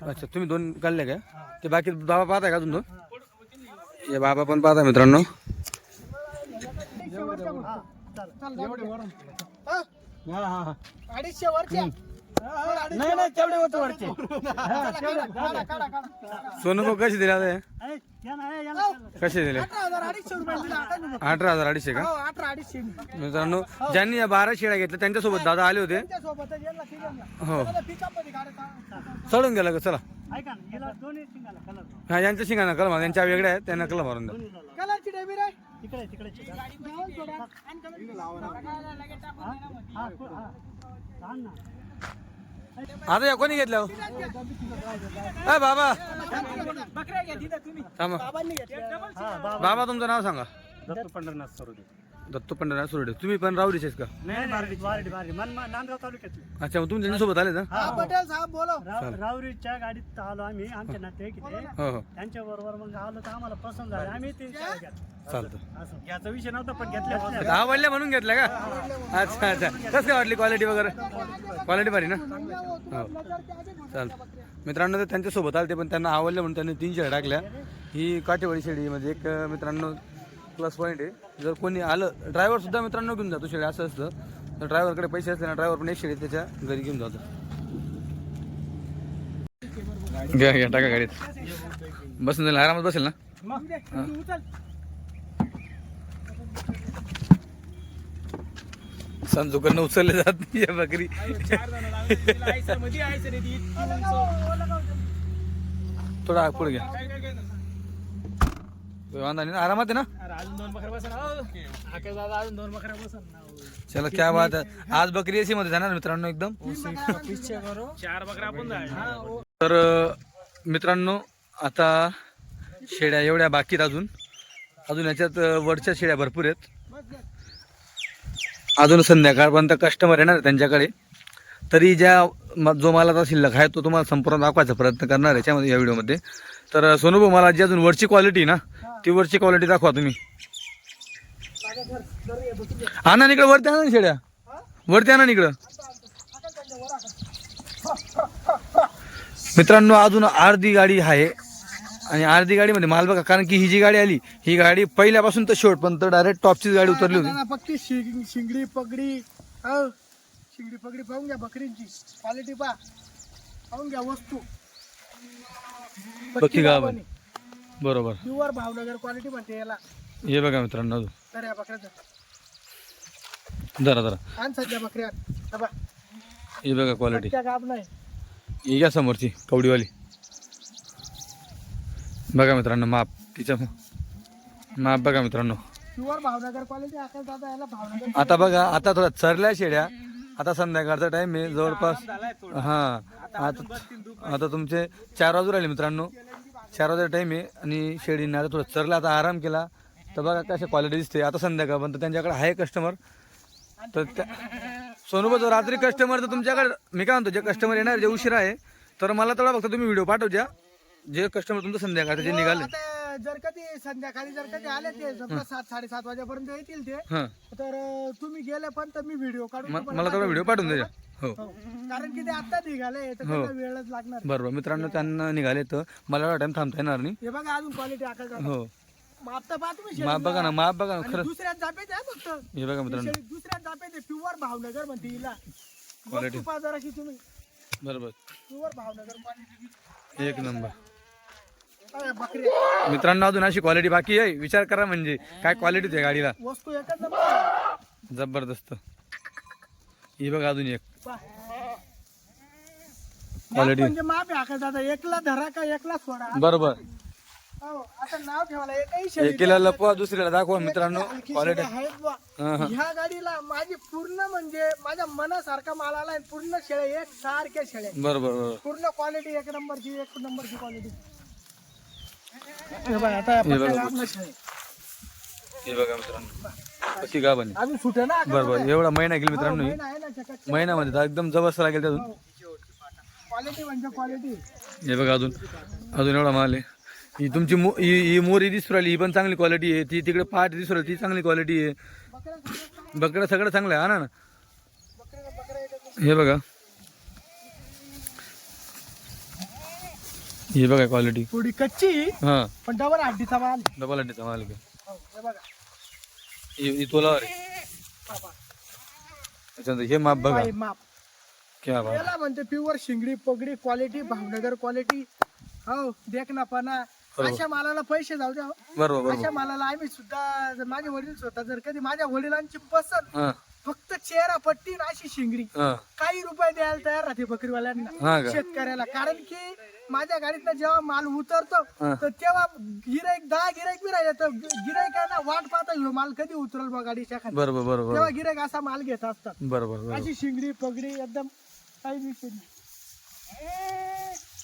Speaker 1: अच्छा तुम्ही 2 काढले का? ते बाकी बाबा पाहताय का तुमचं? हे बाबा पण पाहता मित्रांनो.
Speaker 5: अडीचशे वरच्या
Speaker 2: नाही नाही तेवढे होते वरचे.
Speaker 1: सोनू भाऊ कसे दिले आता हे? कसे दिले?
Speaker 5: 18,250 रुपये दिले.
Speaker 1: 18,250 का?
Speaker 5: 18,250.
Speaker 1: मित्रांनो ज्यांनी या 12 शेळ्या घेतल्या त्यांच्यासोबत दादा आले होते.
Speaker 5: त्यांच्यासोबत यांना तिघांना.
Speaker 1: हो
Speaker 5: त्याला पिकअप मध्ये काढायचा.
Speaker 1: चढून गेला का? चला.
Speaker 2: ऐका ना हिला दोन्ही शिंगाला कलर
Speaker 1: हा यांच्या शिंगाना कलम आहे. त्यांच्या वेगळ्या आहेत त्यांना कलम मारून द्या.
Speaker 5: कलरची डेबी रे.
Speaker 2: तिकडे तिकडे
Speaker 5: जाऊन सोडा. आणि कलर-
Speaker 2: छान ना.
Speaker 1: आता या कोणी घेतल्या हो? बाबा
Speaker 4: बकऱ्या घ्या तिथं तुम्ही.
Speaker 1: थांबा.
Speaker 5: बाबांनी घेतलं.
Speaker 1: बाबा तुमचं नाव सांगा.
Speaker 2: दत्तू पंढरनाथ सरोदे.
Speaker 1: दत्तू पंढरनाथ सुरडे. तुम्ही पण रावडीचे आहेत का?
Speaker 2: नाही बारडी बारडी बारडी नांदगाव तालुक्यातले.
Speaker 1: अच्छा मग तुम्ही त्यांच्यासोबत आले ना?
Speaker 5: हा पटेल साहेब बोलो.
Speaker 2: रावरीच्या गाडीत आलो आम्ही. आमचे नाते किती
Speaker 1: हो हो
Speaker 2: त्यांच्या बरोबर मग आलो तर आम्हाला पसंत झालं. आम्ही 3 शेळ्या घेतल्या.
Speaker 1: चालतं.
Speaker 2: असं याचा विषय नव्हता पण घेतल्या.
Speaker 1: आवडल्या म्हणून घेतल्या का? अच्छा अच्छा कसं काय वाटली क्वालिटी वगैरे? क्वालिटी भारी ना? हो चालतं. मित्रांनो ते त्यांच्यासोबत आले ते पण त्यांना आवडलं म्हणून त्यांनी 3 शेळ्या टाकल्या. ही काठेवाडी शेळी म्हणजे एक मित्रांनो प्लस पॉईंट आहे. जर कोणी आलं ड्रायव्हर सुद्धा मित्रांनो घेऊन जातो शेळी असं असतं. तर ड्रायव्हरकडे पैसे असले ना ड्रायव्हर पण एक शेळी त्याच्या घरी घेऊन जातो. घ्या घ्या टाका गाडीत. बसून जाईल आरामात बसेल ना? संजूकडनं उचलले जात नाही या बकरी.
Speaker 4: मध्ये आयसर आहे ती.
Speaker 1: थोडा पुढे घ्या. वांधा नाही ना? आरामात आहे ना?
Speaker 4: अरे अजून 2 बकऱ्या बसन. आकाश दादा अजून 2 बकऱ्या बसन.
Speaker 1: चला क्या बात आहे. आज बकरी एसी मध्ये जाणार मित्रांनो एकदम.
Speaker 4: 4 बकऱ्या आपण जायचं.
Speaker 1: तर मित्रांनो आता शेळ्या एवढ्या बाकीत अजून याच्यात वरच्या शेळ्या भरपूर आहेत. अजून संध्याकाळपर्यंत कस्टमर येणार आहे त्यांच्याकडे. तरी जो मला आता शिल्लक आहे तो तुम्हाला संपूर्ण दाखवायचा प्रयत्न करणार आहे याच्यामध्ये या व्हिडिओमध्ये. तर सोनू मला जी अजून वरची क्वालिटी ना ती वरची क्वालिटी दाखवा तुम्ही. आणा इकडं वरती आणा ना शेळ्या. वरती आणा इकडं. मित्रांनो अजून अर्धी गाडी आहे आणि अर्धी गाडीमध्ये माल बघा. कारण की ही जी गाडी आली ही गाडी पहिल्यापासून तर शेवटपर्यंत डायरेक्ट टॉपचीच गाडी उतरली होती.
Speaker 5: फक्त शिंगडी पगडी. हो शिंगडी पगडी पाहून घ्या. बकरींची क्वालिटी पा पाहून घ्या. वस्तू
Speaker 1: पक्की गाभण. बरोबर.
Speaker 5: प्युअर भावनगर क्वालिटी म्हणते याला.
Speaker 1: हे बघा मित्रांनो अजून
Speaker 5: तर या बकऱ्याचं
Speaker 1: जरा जरा
Speaker 5: आण सध्या बकऱ्या.
Speaker 1: हे बघा क्वालिटी.
Speaker 5: गाब नाही.
Speaker 1: ही घ्या समोरची कवडीवाली. बघा मित्रांनो माप तिच्या माप बघा मित्रांनो.
Speaker 5: Pure Bhavnagar quality. आकाश दादा याला भावनगर.
Speaker 1: आता बघा आता थोडा चरल्या शेड्या. आता संध्याकाळचा टाइम आहे जवळपास. हा आता तुमचे 4 वाजून राहिले मित्रांनो. 4 वाजता टाइम आहे आणि शेळीने आता थोडं चरला. आता आराम केला तर बघा कशा क्वालिटी दिसते. आता संध्याकाळपर्यंत त्यांच्याकडे आहे कस्टमर. तर सोनूबा जो रात्री कस्टमर तर तुमच्याकडे मी काय म्हणतो जे कस्टमर येणार जे उशिरा आहे तर मला तेवढा फक्त तुम्ही व्हिडिओ पाठव द्या. जे कस्टमर तुमचं संध्याकाळचे जे निघाले
Speaker 5: आता जर कधी संध्याकाळी जर कधी आले ते समजा 7-7:30 वाजेपर्यंत येतील ते.
Speaker 1: हां
Speaker 5: तर तुम्ही गेले पण तर मी व्हिडिओ काढून तुम्हाला
Speaker 1: मला तेवढा व्हिडिओ पाठवून द्या. हो
Speaker 5: हो. कारण की ते आता निघाले तर त्यांना वेळच लागणार.
Speaker 1: बरोबर मित्रांनो त्यांना निघाले तर मला एवढा टाइम थांबता येणार नाही.
Speaker 5: हे बघा अजून क्वालिटी आकाश दादा.
Speaker 1: हो
Speaker 5: माप तर पहा तुम्ही.
Speaker 1: माप बघा ना माप बघा ना
Speaker 5: आणि
Speaker 1: खरंच.
Speaker 5: दुसऱ्याच जापेच आहे फक्त.
Speaker 1: हे बघा मित्रांनो
Speaker 5: दुसऱ्याच जापेच प्युअर भावनगर म्हणते हिला.
Speaker 1: क्वालिटी
Speaker 5: वस्तू पहा जरा की तुम्ही.
Speaker 1: बरोबर
Speaker 5: प्युअर भावनगर क्वालिटी.
Speaker 1: एक नंबर.
Speaker 5: बकरी
Speaker 1: मित्रांनो अजून अशी क्वालिटी बाकी आहे. विचार करा म्हणजे काय क्वालिटी आहे गाडीला.
Speaker 5: वस्तू एकच नंबर.
Speaker 1: जबरदस्त. ही बघा अजून एक
Speaker 5: पहा.
Speaker 1: क्वालिटी.
Speaker 5: म्हणजे माप आहे आकाश दादा. एकला धरा का एकला सोडा.
Speaker 1: बरोबर.
Speaker 5: हो आता नाव ठेवायला एकही शेळी
Speaker 1: एकीला लपवा दुसरीला दाखवा मित्रांनो
Speaker 5: हलकी
Speaker 1: क्वालिटी.
Speaker 5: शेळ्या आहेत बुवा. ह्या गाडीला माझी पूर्ण म्हणजे माझ्या मनासारखा माल आलाय. पूर्ण शेळ्या एक सारख्या शेळ्या.
Speaker 1: बरोबर बरोबर.
Speaker 5: पूर्ण क्वालिटी एक नंबरची क्वालिटी. हे बघ आता
Speaker 1: हे बघा.
Speaker 5: पक्का गाभण शेळी.
Speaker 1: हे बघा मित्रांनो कशी गाभण आहे.
Speaker 5: अजून सुटे ना
Speaker 1: बरोबर एवढा महिना गेला मित्रांनो ही.
Speaker 5: आहे ना चकाचक.
Speaker 1: महिन्यामध्ये तर एकदम जबरदस्त लागेल त्यातून.
Speaker 5: क्वालिटी म्हणजे क्वालिटी.
Speaker 1: हे बघा अजून एवढा माल आहे. ही तुमची ही मोरी दिसू राहिली ही पण चांगली क्वालिटी आहे. ती तिकडे पाट दिसू राहिली ती चांगली क्वालिटी आहे. बकरा सगळं चांगलं आहे हा ना. हे बघा हे बघा क्वालिटी.
Speaker 5: थोडी कच्ची
Speaker 1: हा
Speaker 5: पण डबल हड्डीचा माल.
Speaker 1: डबल अंडीचा माल आहे.
Speaker 5: हो, हे बघा
Speaker 1: ही तोलावर आहे. त्याच्यानंतर हे माप बघा
Speaker 5: पाय माप.
Speaker 1: क्या बात.
Speaker 5: याला म्हणते प्युअर शिंगडी पगडी क्वालिटी भावनगर क्वालिटी. हो देख ना पणा अशा मालाला पैसे जाऊ द्या हो.
Speaker 1: बरोबर
Speaker 5: अशा मालाला आम्ही सुद्धा माझे वडील स्वतः जर कधी माझ्या वडिलांची पसंत
Speaker 1: हा
Speaker 5: फक्त चेहरा पट्टी आणि अशी शिंगडी
Speaker 1: हा
Speaker 5: काही रुपये द्यायला तयार राहते
Speaker 1: हा
Speaker 5: बकरीवाल्यांना
Speaker 1: का?
Speaker 5: शेतकऱ्याला. कारण की माझ्या गाडीतनं जेव्हा माल उतरतो
Speaker 1: हा.
Speaker 5: तर तेव्हा गिराईक 10 गिराईक बी राहिले तर गिराईकांना वाट पाहता ह्यो माल कधी उतरल बा गाडीच्या खाली.
Speaker 1: बरोबर बरोबर
Speaker 5: तेव्हा गिराईक असा माल घेत असतात.
Speaker 1: बरोबर बरोबर.
Speaker 5: अशी शिंगडी पगडी एकदम काही विषय नाही.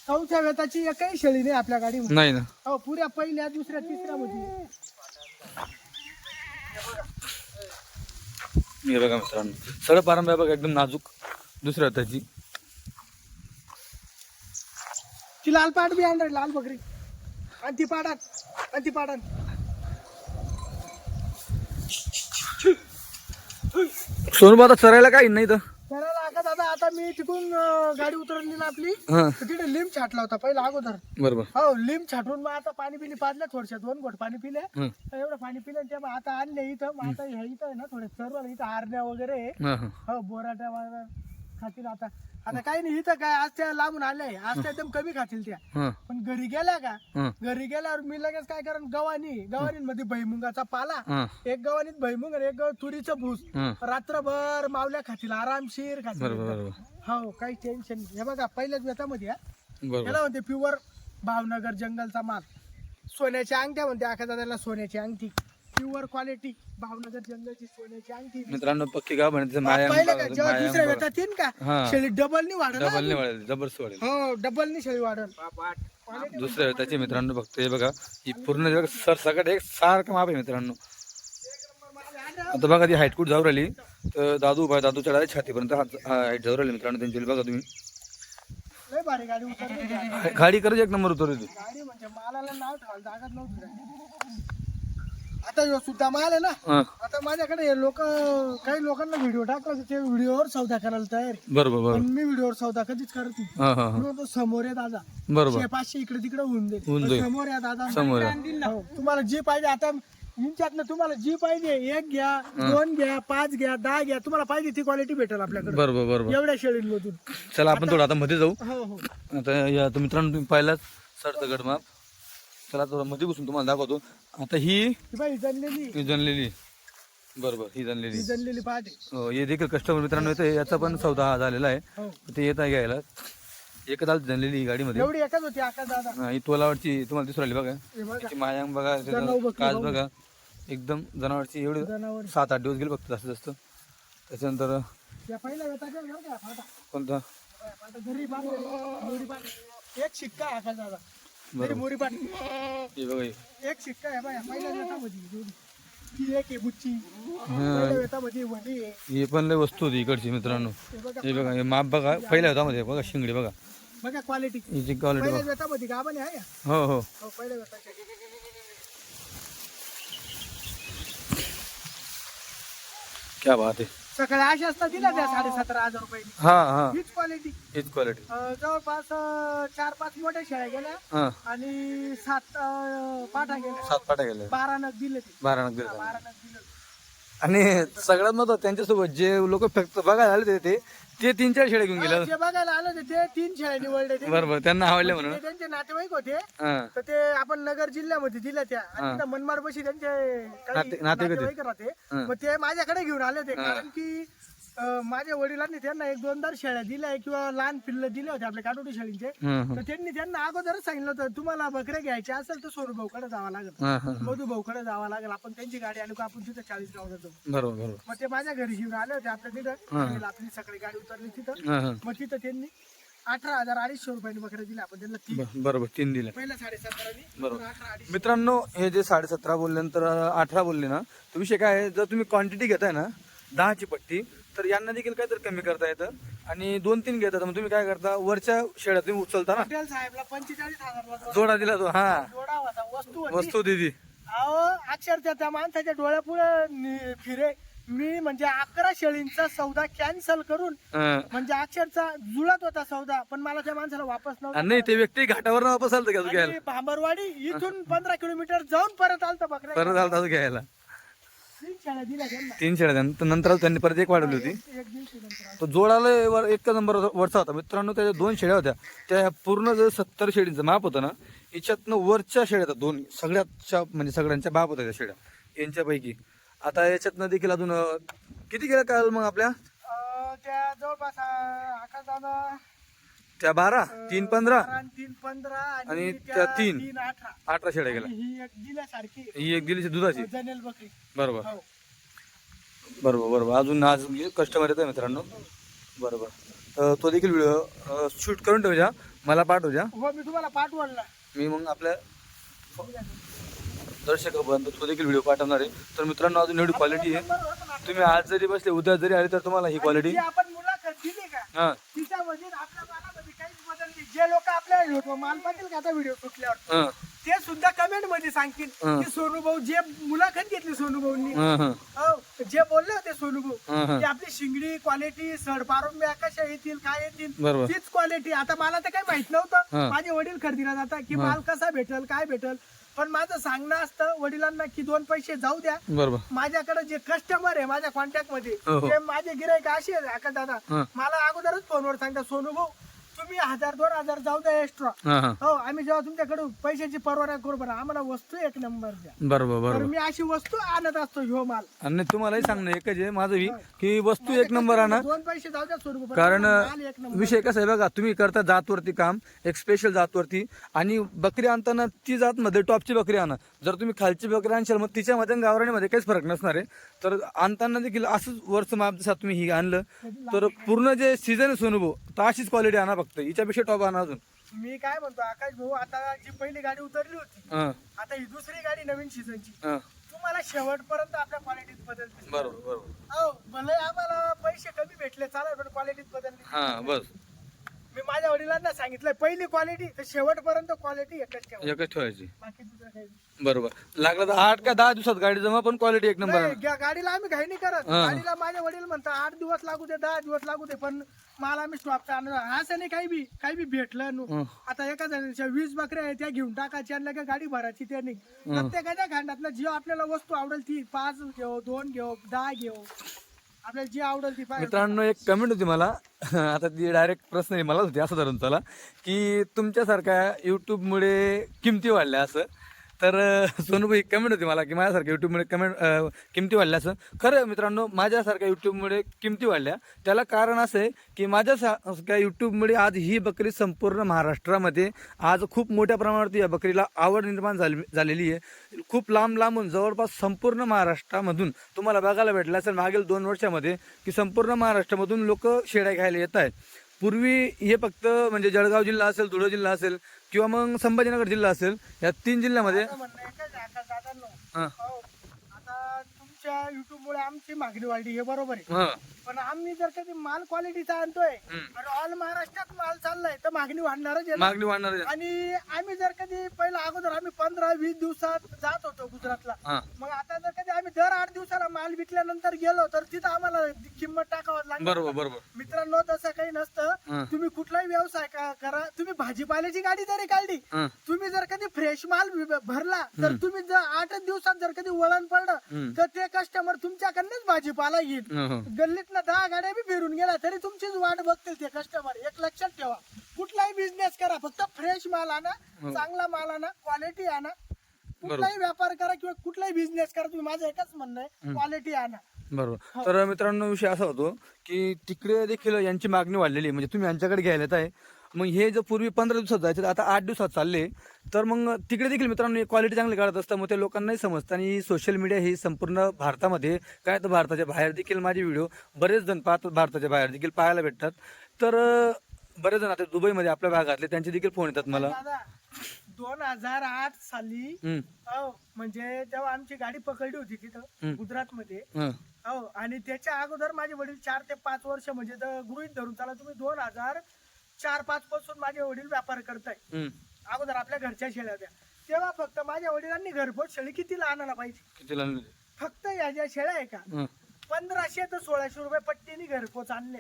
Speaker 5: चौथ्या वेताची एकही शेळी नाही आपल्या गाडीमध्ये.
Speaker 1: नाही ना.
Speaker 5: हो पुऱ्या पहिल्या दुसऱ्या तिसऱ्या मध्ये.
Speaker 1: हे बघा मित्रांनो सगळं पारंब्या बघा एकदम नाजूक दुसऱ्या हाताची.
Speaker 5: ती लाल पाट बी आणणार लाल बकरी आणि ती पाडात
Speaker 1: सोनू आता चरायला काही नाही तर.
Speaker 5: करायला आका दादा आता मी तिकडून गाडी उतरली ना आपली
Speaker 1: हा
Speaker 5: तर तिथे लिंब छाटला होता पहिला अगोदर.
Speaker 1: बरोबर.
Speaker 5: हो लिंब छाटून मग आता पाणी पिली पाजलं थोडशा 2 घोट पाणी पिले.
Speaker 1: हं.
Speaker 5: एवढं पाणी पिलं तेव्हा आता आणले इथं. मग आता ह्या इथं आहे ना थोडे सर्व इथं आरण्या वगैरे आहे.
Speaker 1: हा हा
Speaker 5: हो बोराट्या वगैरे खातील आता. आता काही नाही इथं काय आज त्या लांबून आल्या आज त्या एकदम कमी खातील त्या.
Speaker 1: हा
Speaker 5: पण घरी गेल्या का
Speaker 1: हा
Speaker 5: घरी गेल्यावर मी लगेच काय करेन गव्हाणीमध्ये भैमुगाचा पाला
Speaker 1: हा
Speaker 5: एक गव्हाणीत भैमुग आणि एक गव्हात तुरीचं भूस
Speaker 1: हा
Speaker 5: रात्रभर मावल्या खातील आरामशीर खातील.
Speaker 1: बरोबर बरोबर
Speaker 5: हो काही टेन्शन नाही. हे बघा पहिल्याच व्यतामध्ये
Speaker 1: बरोबर.
Speaker 5: याला म्हणते प्युअर भावनगर जंगलचा माल. सोन्याची अंगठ्या म्हणते आखा दादाला सोन्याची अंगठी प्युअर क्वालिटी भावनगर जंगलची सोन्याची अंगठी.
Speaker 1: मित्रांनो पक्की गाव म्हणायचं माया
Speaker 5: पाहिलं का जेव्हा दुसऱ्या व्यतात येईन का
Speaker 1: हा.
Speaker 5: शेळी डबलनी वाढल.
Speaker 1: डबल नाही वाढेल जबरदस्त वाढेल.
Speaker 5: हो डबलनी शेळी वाढल.
Speaker 1: दुसऱ्या हाताची मित्रांनो फक्त हे बघा ही पूर्ण सरसकट एक सारखं माप आहे मित्रांनो. आता बघा ती हाईट कुठ जाऊ राहिली तर दादू उभा दादूच्या डायरेक्ट छातीपर्यंत हाईट जाऊ राहिली मित्रांनो त्यांची. बघा तुम्ही
Speaker 5: लय भारी गाडी उतरली.
Speaker 1: गाडी करायची एक नंबर उतरली.
Speaker 5: गाडी म्हणजे मालाला नाव ठेवायला जागाच नव्हती. आता ह्यो सुद्धा माल आहे ना.
Speaker 1: हा
Speaker 5: आता माझ्याकडे हे लोक काही लोकांना व्हिडिओ टाकला ते व्हिडिओवर सौदा करायला तयार आहे.
Speaker 1: बरोबर
Speaker 5: पण
Speaker 1: बरोबर.
Speaker 5: मी व्हिडिओवर सौदा कधीच करत नाही.
Speaker 1: हा हा हा
Speaker 5: मी म्हणतो समोर आहे दादा
Speaker 1: बरोबर
Speaker 5: 500 इकडे तिकडे होऊन दे.
Speaker 1: होऊन जाईल.
Speaker 5: समोर या दादा
Speaker 1: समोर या.
Speaker 5: हो, तुम्हाला जी पाहिजे आता इंच्यातनं तुम्हाला जी पाहिजे 1 घ्या 2 घ्या 5 घ्या 10 घ्या तुम्हाला पाहिजे ती क्वालिटी भेटेल आपल्याकडे
Speaker 1: बरोबर बरोबर.
Speaker 5: एवढ्या शेळींमधून.
Speaker 1: चला आपण थोडं आता मध्ये जाऊ.
Speaker 5: हो हो
Speaker 1: आता या तर मित्रांनो तुम्ही पाहिलाच सरसकट माप. चला थोडं मध्ये बसून तुम्हाला दाखवतो. आता ही
Speaker 5: ही बाई जनलेली
Speaker 1: जनलेली बरोबर ही जनलेली.
Speaker 5: ही जनलेली पाहते.
Speaker 1: हो हे देखील कस्टमर मित्रांनो येतं याचा पण सौदा झालेला आहे.
Speaker 5: हो
Speaker 1: ते येत आहे घ्यायला. एकच आलं जनलेली ही गाडीमध्ये.
Speaker 5: एवढी एकच होती आकाश दादा.
Speaker 1: हा, ही तोलावरची तुम्हाला दिसू राहिली बघा.
Speaker 5: हे बघा
Speaker 1: त्याची मायांग बघा
Speaker 5: जनावर
Speaker 1: त्याचं
Speaker 5: बकरी
Speaker 1: काच
Speaker 5: बघू.
Speaker 1: बघा एकदम जनावरची एवढी
Speaker 5: जनावर
Speaker 1: 7-8 दिवस गेले फक्त जास्तीत जास्त. त्याच्यानंतर
Speaker 5: या पहिल्या वेताच्या बरं का फाटा.
Speaker 1: कोणता
Speaker 5: आता घरी बांधले, मोरी बांधले. एक शिक्का आहे आकाश दादा घरी मोरी बांधली.
Speaker 1: हे बघा हे.
Speaker 5: एक शिक्का आहे बाया पहिल्या वेतामध्ये ती एक आहे बुच्ची पहिल्या वेतामध्ये वडी आहे.
Speaker 1: हे पण लय वस्तू होती इकडची मित्रांनो. हे बघा हे माप बघा पहिल्या होतामध्ये बघा शिंगडी बघा
Speaker 5: बघा क्वालिटी
Speaker 1: हिची क्वालिटी
Speaker 5: पहिल्या
Speaker 1: बघा.
Speaker 5: वेतामध्ये गाभण आहे या.
Speaker 1: हो हो
Speaker 5: हो पहिल्या वेताच्या.
Speaker 1: क्या बात आहे.
Speaker 5: सकाळी अशा असतात दिल्या त्या 17,500 रुपये.
Speaker 1: हा हा
Speaker 5: हीच क्वालिटी.
Speaker 1: हीच क्वालिटी.
Speaker 5: जवळपास 4-5 मोठ्या शेळ्या गेल्या
Speaker 1: हा
Speaker 5: आणि 7 पाठा गेल्या.
Speaker 1: 7 पाट्या गेल्या
Speaker 5: 12 नग दिले ते.
Speaker 1: 12 नग दिले.
Speaker 5: 12 नग दिले.
Speaker 1: आणि सगळ्यात महत्त्वाचं त्यांच्यासोबत जे लोक फक्त बघायला आले ते 3-4 शेळ्या घेऊन गेले.
Speaker 5: जे बघायला आलं होते ते 3 शेळ्या निवडले ते.
Speaker 1: बरोबर त्यांना आवडले म्हणून.
Speaker 5: ते त्यांचे नातेवाईक होते
Speaker 1: हा
Speaker 5: तर ते आपण नगर जिल्ह्यामध्ये दिल्या त्या आणि तिथं मनमाडपाशी त्यांचे काही
Speaker 1: नातेवाईक होते.
Speaker 5: नातेवाईक राहते. मग ते माझ्याकडे घेऊन आले होते कारण की माझ्या वडिलांनी त्यांना 1-2 शेळ्या दिल्या किंवा लहान पिल्लं दिले होते आपल्या काटोटी शेळींचे.
Speaker 1: हम्म,
Speaker 5: तर त्यांनी त्यांना अगोदरच सांगितलं होतं तुम्हाला बकऱ्या घ्यायच्या असेल तर सोनू भाऊकडे जावं लागेल.
Speaker 1: हा हा
Speaker 5: मधू भाऊकडे जावं लागेल. आपण त्यांची गाडी आणू का आपण तिथं 40 गाव जातो.
Speaker 1: बरोबर बरोबर.
Speaker 5: मग ते माझ्या घरी घेऊन आले होते आपल्या तिथं आपली सकाळी गाडी उतरली तिथं.
Speaker 1: हा हा
Speaker 5: मग तिथं त्यांनी 18,000 250 रुपयाने बकऱ्या दिल्या आपण त्यांना तीन.
Speaker 1: बरोबर 3 दिल्या.
Speaker 5: पहिल्या 17,500
Speaker 1: बरोबर.
Speaker 5: 18,500.
Speaker 1: मित्रांनो हे जे 17.5 बोलल्यानंतर 18 बोलले ना, तो विषय काय आहे, जर तुम्ही क्वांटिटी घेताय ना 10ची पट्टी, तर यांना देखील काहीतरी कमी करता येतं. आणि 2-3 घेतात मग तुम्ही काय करता, वरच्या शेळ्या तुम्ही उचलता ना,
Speaker 5: पटेल साहेबला 45,000
Speaker 1: जोडा दिला तो. हा
Speaker 5: जोडा होता, वस्तू होती.
Speaker 1: वस्तू दिली.
Speaker 5: अहो अक्षरशः त्या माणसाच्या डोळ्यापुढे फिरे. मी म्हणजे 11 शेळींचा सौदा कॅन्सल करून म्हणजे अक्षरशः जुळत होता सौदा, पण मला त्या माणसाला वापस नव्हता.
Speaker 1: आणि नाही ते व्यक्ती घाटावर वापस आलतं का तू घ्यायला,
Speaker 5: आणि भांबरवाडी इथून 15 किलोमीटर जाऊन परत आलता बकऱ्या.
Speaker 1: परत आलता तू घ्यायला.
Speaker 5: 3 शेळ्या दिल्या त्यांना.
Speaker 1: 3 शेळ्या द्या. तर नंतर त्यांनी परत एक वाढवली होती.
Speaker 5: एक दिवशी नंतर
Speaker 1: तो जोडाला एक नंबर वरचा होता. मित्रांनो त्याच्या 2 शेळ्या होत्या, त्या पूर्ण जर 70 शेळींचं माप होतं ना, याच्यातनं वरच्या शेळ्या होत्या 2, सगळ्याच्या म्हणजे सगळ्यांच्या बाप होत्या त्या शेळ्या यांच्यापैकी. आता याच्यातनं देखील अजून किती गेल्या काल मग आपल्या
Speaker 5: त्या जवळपास आकाशदादा
Speaker 1: त्या 12, 3, 15
Speaker 5: 3, 15
Speaker 1: आणि त्या 3,
Speaker 5: 18.
Speaker 1: 18 शेळ्या गेल्या.
Speaker 5: ही एक दिल्यासारखी
Speaker 1: ही एक दिली दुधाची.
Speaker 5: जनेल बकरी.
Speaker 1: बरोबर
Speaker 5: हो.
Speaker 1: बरोबर बरोबर. अजून आज कस्टमर येत आहे मित्रांनो. बरोबर. तो देखील व्हिडिओ शूट करून ठेवजा, मला पाठवजा.
Speaker 5: हो मी तुम्हाला पाठवलं ना.
Speaker 1: मी मग आपल्या दर्शकापर्यंत तो देखील व्हिडिओ पाठवणार आहे. तर मित्रांनो अजून एवढी क्वालिटी आहे, तुम्ही आज जरी बसले उद्या जरी आले तर तुम्हाला ही क्वालिटी.
Speaker 5: जी आपण मुलाखत दिली का
Speaker 1: हा
Speaker 5: तिच्यामध्ये आपल्या मालामध्ये काहीच बदल नाही. जे लोक आपल्या माल पाहतील का आता व्हिडिओ सुटल्यावर,
Speaker 1: हा
Speaker 5: ते सुद्धा कमेंट मध्ये सांगतील की सोनू भाऊ जे मुलाखत घेतली सोनू भाऊंनी,
Speaker 1: हा हा
Speaker 5: हो जे बोलले होते सोनू भाऊ
Speaker 1: हा.
Speaker 5: की आपली शिंगडी क्वालिटी सड पारुंब्या कशा येतील काय येतील
Speaker 1: बरोबर.
Speaker 5: तीच क्वालिटी. आता मला तर काही माहित
Speaker 1: हा.
Speaker 5: नव्हतं, माझे वडील खरेदीला जातात की माल कसा भेटल काय भेटल, पण माझं सांगणं असतं वडिलांना की 2 पैसे जाऊ द्या.
Speaker 1: बरोबर.
Speaker 5: माझ्याकडे जे कस्टमर आहे माझ्या कॉन्टॅक्ट मध्ये
Speaker 1: हो, हो.
Speaker 5: ते माझे गिरायक असे आहे का दादा,
Speaker 1: हा.
Speaker 5: मला अगोदरच फोनवर सांगता सोनू भाऊ तुम्ही 1,000-2,000 जाऊ द्या एक्स्ट्रा.
Speaker 1: हा हा
Speaker 5: हो आम्ही जेव्हा तुमच्याकडे पैशाची परवाना करू बरं आम्हाला वस्तू एक नंबर द्या.
Speaker 1: बरोबर
Speaker 5: तर
Speaker 1: बरोबर.
Speaker 5: मी अशी वस्तू आणत असतो ह्यो माल.
Speaker 1: आणि तुम्हालाही सांगणं एकच आहे माझं की वस्तू एक नंबर आणा.
Speaker 5: 2 पैसे जाऊ द्या सोनू भाऊ,
Speaker 1: कारण
Speaker 5: माल एक नंबर.
Speaker 1: विषय कसा आहे बघा, तुम्ही करता जातवरती काम, एक स्पेशल जातवरती, आणि बकरी आणताना ती जातमध्ये टॉपची बकरी आणा. जर तुम्ही खालची बकरी आणशाल मग तिच्यामध्ये आणि गावराणीमध्ये काहीच फरक नसणार आहे. तर आणताना देखील असंच वरचं माप जसं तुम्ही ही आणलं तर पूर्ण जे सीझन आहे सोनू भाऊ, तर अशीच क्वालिटी आणा, फक्त हिच्यापेक्षा टॉप आणा अजून.
Speaker 5: मी काय म्हणतो आकाश भाऊ, आता जी पहिली गाडी उतरली होती,
Speaker 1: हा
Speaker 5: आता ही दुसरी गाडी नवीन सीझनची,
Speaker 1: हा
Speaker 5: तुम्हाला शेवटपर्यंत आपल्या क्वालिटीत बदल दिसेल.
Speaker 1: बरोबर बरोबर.
Speaker 5: हो भले आम्हाला पैसे कमी भेटले चालेल, पण क्वालिटीत बदलली.
Speaker 1: हा बस
Speaker 5: मी माझ्या वडिलांना सांगितलं पहिली क्वालिटी तर शेवटपर्यंत क्वालिटी एकच ठेवा,
Speaker 1: एकच ठेवायची.
Speaker 5: बाकी दुसरं काही नाही.
Speaker 1: बरोबर. लागलं तर 8 का 10 दिवसात गाडी जमा, पण क्वालिटी एक नंबर
Speaker 5: नाही, गाडीला आम्ही घाई नाही करत.
Speaker 1: हा.
Speaker 5: गाडीला माझे वडील म्हणतात 8 दिवस लागू दे 10 दिवस लागू दे, पण मला आम्ही स्टॉपचा आणणार असं नाही. काही बी भेटलं
Speaker 1: हं.
Speaker 5: आता एका जणांच्या 20 बकऱ्या आहेत त्या घेऊन टाकायच्या आणि लगेच गाडी भरायची ते नाही. प्रत्येकाच्या खांडातलं जी आपल्याला वस्तू आवडेल ती 5 घेऊ 2 घेऊ 10 घेऊ, आपल्याला जी आवडेल ती 5.
Speaker 1: मित्रांनो एक कमेंट होती मला आता ती डायरेक्ट प्रश्न आहे मलाच होती असं धरून चला, की तुमच्यासारख्या युट्यूबमुळे किमती वाढल्या असं. तर सोनूभाई कमेंट होती मला की माझ्यासारख्या युट्यूबमुळे किमती वाढल्या असं. खरं आहे मित्रांनो, माझ्यासारख्या युट्यूबमुळे किमती वाढल्या. त्याला कारण असं आहे की माझ्यासारख्या युट्यूबमुळे आज ही बकरी संपूर्ण महाराष्ट्रामध्ये आज खूप मोठ्या प्रमाणावरती या बकरीला आवड निर्माण झालेली आहे. खूप लांब लांबून जवळपास संपूर्ण महाराष्ट्रामधून तुम्हाला बघायला भेटलं असेल मागील 2 वर्षामध्ये की संपूर्ण महाराष्ट्रामधून लोक शेळ्या घ्यायला येत आहेत. पूर्वी हे फक्त म्हणजे जळगाव जिल्हा असेल, धुळे जिल्हा असेल किंवा मग संभाजीनगर जिल्हा असेल, या 3 जिल्ह्यामध्ये.
Speaker 5: म्हणणं एकच आहे आकाश दादांनो,
Speaker 1: हां
Speaker 5: हो, आता तुमच्या युट्यूबमुळे आमची मागणी वाढली हे बरोबर आहे,
Speaker 1: हां
Speaker 5: पण आम्ही जर कधी माल क्वालिटीचा आणतोय आणि ऑल महाराष्ट्रात माल चाललाय तर मागणी वाढणारच आहे ना.
Speaker 1: मागणी वाढणार आहे.
Speaker 5: आणि आम्ही जर कधी पहिला अगोदर आम्ही 15-20 दिवसात जात होतो गुजरातला,
Speaker 1: हां
Speaker 5: मग आता जर कधी आम्ही दर 8 दिवसाला माल विकल्यानंतर गेलो तर तिथं आम्हाला किंमत टाकावं लागणार.
Speaker 1: बरोबर बरोबर.
Speaker 5: मित्रांनो तसं काही
Speaker 1: हं.
Speaker 5: नसतं. तुम्ही कुठलाही व्यवसाय करा, तुम्ही भाजीपाल्याची गाडी जरी काढली,
Speaker 1: हां
Speaker 5: तुम्ही जर कधी फ्रेश माल भरला तर तुम्ही जर 8 दिवसात जर कधी वळण पडलं तर ते कस्टमर तुमच्याकडनंच भाजीपाला घेईल.
Speaker 1: हं.
Speaker 5: गल्लीतनं 10 गाड्या बी फिरून गेला तरी तुमचीच वाट बघतील ते कस्टमर. एक लक्षात ठेवा, कुठलाही बिझनेस करा फक्त फ्रेश माल आणा, चांगला माल आणा, क्वालिटी आणा. कुठलाही व्यापार करा किंवा कुठलाही बिझनेस करा, तुम्ही माझं एकच म्हणणं आहे क्वालिटी आणा.
Speaker 1: बरोबर. तर मित्रांनो विषय असा होतो की तिकडे देखील यांची मागणी वाढलेली आहे. म्हणजे तुम्ही यांच्याकडे घ्यायला येत आहे, मग हे जर पूर्वी 15 दिवसात जायचे आता 8 दिवसात चालले, तर मग तिकडे देखील मित्रांनो क्वालिटी चांगली काढत असतं. मग ते लोकांनाही समजतं. आणि सोशल मीडिया ही संपूर्ण भारतामध्ये काय तर भारताच्या बाहेर देखील माझे व्हिडिओ बरेच जण पाहतात, भारताच्या बाहेर देखील पाहायला भेटतात. तर बरेच जण आता दुबईमध्ये आपल्या भागातले त्यांचे देखील फोन येतात मला.
Speaker 5: दादा 2008 साली हो म्हणजे तेव्हा आमची गाडी पकडली होती तिथं गुजरात मध्ये हो, आणि त्याच्या अगोदर माझे वडील 4 ते 5 वर्ष म्हणजे गृहीत धरून चला तुम्ही 2004-5 पासून माझे वडील व्यापार करताय. अगोदर आपल्या घरच्या शेळ्या होत्या तेव्हा फक्त माझ्या वडिलांनी घरपोच शेळी कितीला आणायला पाहिजे?
Speaker 1: कितीला
Speaker 5: फक्त या ज्या शेळ्या आहे का 1500 ते 1600 रुपये पट्टीने घरपोच आणले.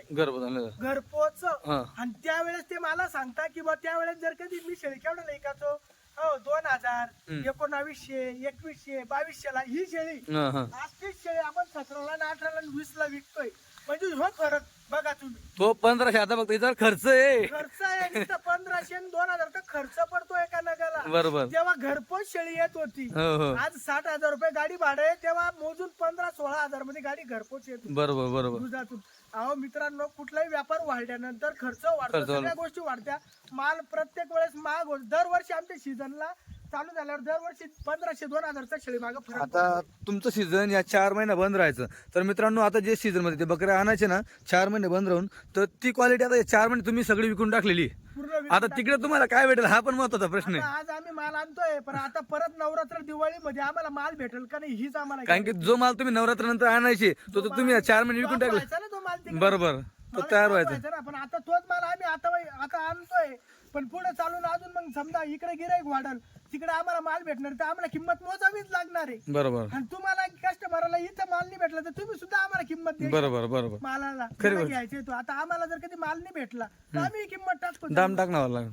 Speaker 5: घरपोच आणि त्यावेळेस ते मला सांगता की बा त्यावेळेस जर कधी मी शेळी केवढ्याला ऐकायचो हो 2000, 1900, 2100, 2200 ला ही शेळी आज तीच शेळी आपण 17ला, 18ला, 20ला विकतोय. म्हणजे हो फरक बघा तुम्ही.
Speaker 1: तो 1500 आता फक्त याचा खर्च आहे.
Speaker 5: खर्च आहे नुसतं 1500 आणि 2000 तर खर्च पडतो एका नगाला.
Speaker 1: बरोबर.
Speaker 5: तेव्हा घरपोच शेळी येत होती. आज 60,000 रुपये गाडी भाडे आहे तेव्हा मोजून 15-16,000 मध्ये गाडी घरपोच येत
Speaker 1: बरोबर
Speaker 5: गुजरातून. अहो मित्रांनो कुठलाही व्यापार वाढल्यानंतर खर्च वाढतो सगळ्या गोष्टी वाढत्या. माल प्रत्येक वेळेस महाग होतो. दरवर्षी आमच्या सीझनला चालू झाल्यावर दरवर्षी 1500-2000चा शेळी मागे फरक.
Speaker 1: आता तुमचं सीझन या 4 महिने बंद राहायचं तर मित्रांनो आता जे सीझन मध्ये ते बकऱ्या आणायचे ना 4 महिने बंद राहून तर ती क्वालिटी आता 4 महिने तुम्ही सगळी विकून टाकलेली. आता तिकडे तुम्हाला काय भेटेल हा पण महत्वाचा प्रश्न आहे.
Speaker 5: आज आम्ही माल आणतोय पण आता परत नवरात्र दिवाळीमध्ये आम्हाला माल भेटेल का नाही हीच आम्हाला
Speaker 1: कारण की जो माल तुम्ही नवरात्र नंतर आणायचे तो तुम्ही 4 महिने विकून टाकला.
Speaker 5: व्हायचा ना तो माल तिकडे.
Speaker 1: बरोबर तो तयार व्हायचा.
Speaker 5: ना पण आता तोच माल आम्ही आता आणतोय पण पुढे चालून अजून मग समजा इकडे गिराईक वाढल तिकडे आम्हाला माल भेटणार तर आम्हाला किंमत मोजावीच लागणार आहे.
Speaker 1: बरोबर.
Speaker 5: आणि तुम्हाला कस्टमरला इथं माल नाही भेटला तर तुम्ही सुद्धा आम्हाला किंमत द्या
Speaker 1: बरोबर
Speaker 5: मालाला घ्यायचे तो. आता आम्हाला जर कधी माल नाही भेटला तर आम्ही किंमत टाकतो
Speaker 1: दाम टाकणार लागेल.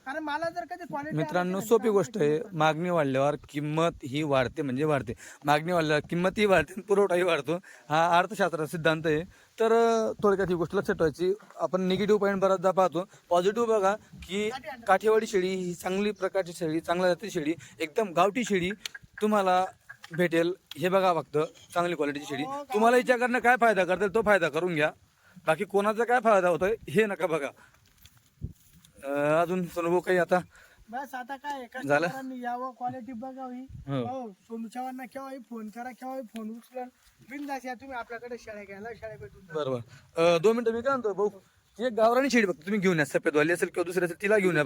Speaker 5: कारण मला जर कधी क्वालिटी
Speaker 1: मित्रांनो सोपी गोष्ट आहे. मागणी वाढल्यावर किंमत ही वाढते म्हणजे वाढते. मागणी वाढल्यावर किंमत ही वाढते पुरवठाही वाढतो. हा अर्थशास्त्राचा सिद्धांत आहे. तर थोडक्यात ही गोष्ट लक्षात ठेवायची. आपण निगेटिव्ह पॉईंट बराचदा पाहतो. पॉझिटिव्ह बघा की काठेवाडी शेळी ही चांगली प्रकारची शेळी चांगल्या जातीची शेळी एकदम गावठी शेळी तुम्हाला भेटेल. हे बघा फक्त चांगली क्वालिटीची शेळी. तुम्हाला हिच्याकडनं काय फायदा करता येईल तो फायदा करून घ्या. बाकी कोणाचा काय फायदा होतोय हे नका बघा. अजून सोनू काही आता
Speaker 5: बस आता काय कस्टमरांनी यावं क्वालिटी बघावी. हो सोनू चव्हाणना केव्हाही फोन करा केव्हाही फोन उचला बिनधास्त या तुम्ही आपल्याकडे शेळ्या घ्यायला शेळ्या भेटून.
Speaker 1: बरोबर. 2 मिनिटं मी काय म्हणतो भाऊ एक गावरानी शेळी फक्त तुम्ही घेऊन या. सफेदवाली असेल किंवा दुसरी असेल तिला घेऊन या.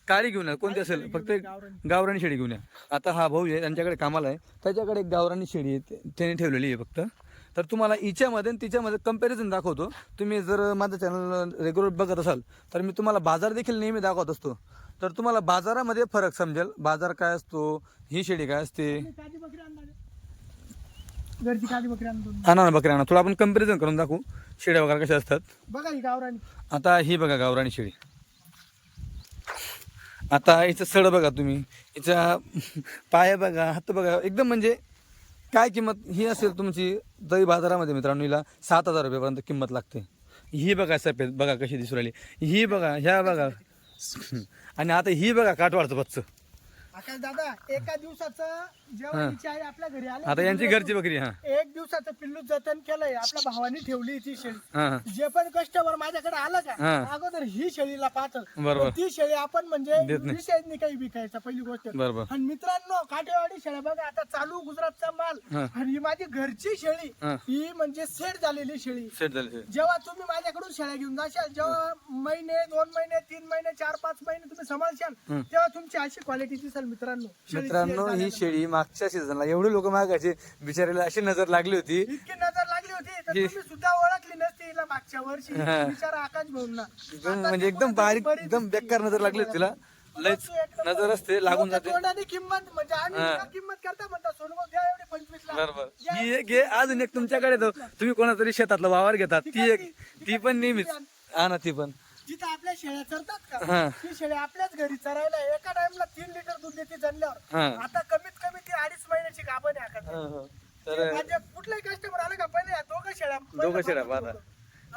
Speaker 1: काळी घेऊन या कोणती असेल फक्त गावरानी शेळी घेऊन या. आता हा भाऊ आहे त्यांच्याकडे कामाला आहे त्याच्याकडे एक गावरानी शेळी आहे त्याने ठेवलेली आहे फक्त. तर तुम्हाला हिच्यामध्ये आणि तिच्यामध्ये कंपॅरिझन दाखवतो. तुम्ही जर माझं चॅनल रेग्युलर बघत असाल तर मी तुम्हाला बाजार देखील नेहमी दाखवत असतो. तर तुम्हाला बाजारामध्ये फरक समजेल. बाजार काय असतो ही शेळी काय असते.
Speaker 5: घरची काळी बकरी आणतो
Speaker 1: आणा ना बकरी आणा. थोडं आपण कंपॅरिझन करून दाखवू शेळ्या वगैरे कशा असतात.
Speaker 5: बघा ही गावरानी.
Speaker 1: आता ही बघा गावरानी शेळी. आता हिचं सड बघा तुम्ही हिचा पाय बघा हात बघा एकदम म्हणजे काय किंमत ही असेल तुमची दही बाजारामध्ये मित्रांनो हिला 7,000 रुपयापर्यंत किंमत लागते. ही बघा सफेद बघा कशी दिसू राहिली. ही बघा ह्या बघा आणि आता ही बघा काठवाडचं बच्चं.
Speaker 5: आकाश दादा एका दिवसाचं जेव्हा हिची आई आपल्या घरी आली
Speaker 1: आता यांची घरची बकरी. हा
Speaker 5: 1 दिवसाचं पिल्लू जतन केलंय आपल्या भावाने ठेवली ती शेळी. जे पण कस्टमर माझ्याकडे आलं का अगोदर ही शेळीला पाहतं.
Speaker 1: बरोबर.
Speaker 5: ती शेळी आपण म्हणजे विषयच नाही काही विकायचा पहिली गोष्ट.
Speaker 1: बरोबर.
Speaker 5: आणि मित्रांनो काठेवाडी शेळ्या बघा आता चालू गुजरातचा माल आणि ही माझी घरची शेळी ही म्हणजे सेट झालेली शेळी.
Speaker 1: सेट झाली.
Speaker 5: जेव्हा तुम्ही माझ्याकडून शेळ्या घेऊन जाशाल जेव्हा महिने 2 महिने 3 महिने 4-5 महिने तुम्ही सांभाळशाल तेव्हा तुमची अशी क्वालिटी दिसेल
Speaker 1: मित्रांनो. ही शेळी मागच्या सीझनला एवढे लोक मागायचे बिचारीला अशी नजर लागली होती.
Speaker 5: इतकी नजर लागली होती तर तुम्ही सुद्धा ओळखली नसती हिला मागच्या वर्षी बिचारा आकाश भाऊंना.
Speaker 1: म्हणजे एकदम बारीक एकदम बेकार नजर लागली होती तिला. लयच नजर असते लागून जाते.
Speaker 5: तोंडाने किंमत म्हणजे आम्ही किंमत करता म्हणता सोनगाव द्या एवढे 25 ला.
Speaker 1: बरोबर. ही एक घे अजून एक तुमच्याकडे तुम्ही कोणातरी शेतातला वावर घेतात ती पण नेहमीच आणा. ती पण
Speaker 5: जिथं आपल्या शेळ्या चरतात का ती शेळ्या आपल्याच घरी चरायला एका टाइमला 3 लिटर दूध देते जणल्यावर. आता कमीत कमी ती 2.5 महिन्याची गाभण आहे आकाश. तर म्हणजे कुठलाही कस्टमर आला का पहिले दोघं शेळ्या
Speaker 1: पाहता.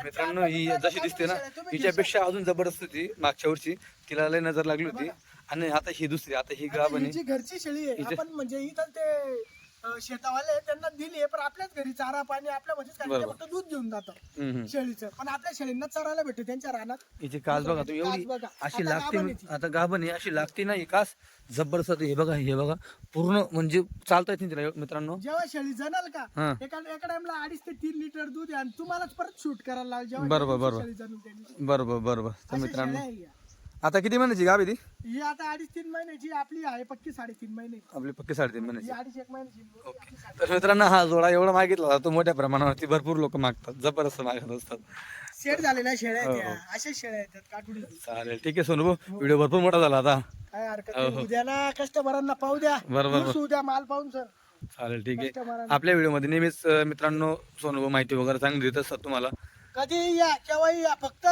Speaker 1: मित्रांनो ही जशी दिसते ना हिच्यापेक्षा अजून जबरदस्त होती मागच्या वर्षी. तिला लय नजर लागली होती. आणि आता ही दुसरी आता ही गाभण आहे.
Speaker 5: घरची शेळी आहे आपण म्हणजे इथं ते शेतावाले त्यांना दिली, पण आपल्याच घरी चारा पाणी आपल्यामध्येच काय, ते फक्त दूध घेऊन जातं शेळीचं. पण आपल्या शेळींना चरायला भेटते त्यांच्या रानात.
Speaker 1: हिची कास बघा तू, एवढी
Speaker 5: बघा.
Speaker 1: अशी
Speaker 5: आता
Speaker 1: लागते
Speaker 5: गाभण आहे ती.
Speaker 1: आता गाभण आहे, अशी लागते ना ही कास जबरदस्त. हे बघा पूर्ण म्हणजे चालता येत नाही तिला मित्रांनो.
Speaker 5: जेव्हा शेळी जणाल
Speaker 1: हा.
Speaker 5: का एका टाइमला 2.5 ते 3 लिटर दूध आहे, आणि तुम्हालाच परत शूट करायला लागेल जेव्हा
Speaker 1: बरोबर.
Speaker 5: शेळी जणून त्यांनी.
Speaker 1: बरोबर तर
Speaker 5: अशा
Speaker 1: मित्रांनो,
Speaker 5: शेळ्या आहे या.
Speaker 1: आता किती महिन्याची गाभ आहे ती?
Speaker 5: ही आता 2.5-3 महिन्याची, आपली आहे पक्की 3.5 महिने.
Speaker 1: आपली पक्की 3.5
Speaker 5: ही
Speaker 1: महिन्याची.
Speaker 5: 2.5-1 महिन्याची.
Speaker 1: तर मित्रांनो, हा जोडा एवढा मागितला जातो मोठ्या प्रमाणावरती, भरपूर लोक मागतात, जबरदस्त मागत असतात.
Speaker 5: सेट झालेल्या शेळ्या आहेत या. अशाच शेळ्या आहेत काठुडी.
Speaker 1: चालेल, ठीक आहे सोनू भाऊ, व्हिडिओ भरपूर मोठा झाला आता.
Speaker 5: काय हरकत नाही. उद्या ना कस्टमरांना पाहू द्या.
Speaker 1: बरोबर.
Speaker 5: दिवस उद्या माल पाहून सर.
Speaker 1: चालेल, ठीक आहे.
Speaker 5: कस्टमरांना
Speaker 1: आपल्या व्हिडिओमध्ये नेहमीच मित्रांनो सोनू भाऊ माहिती वगैरे चांगली देत असतात तुम्हाला.
Speaker 5: कधी या केव्हाही या. फक्त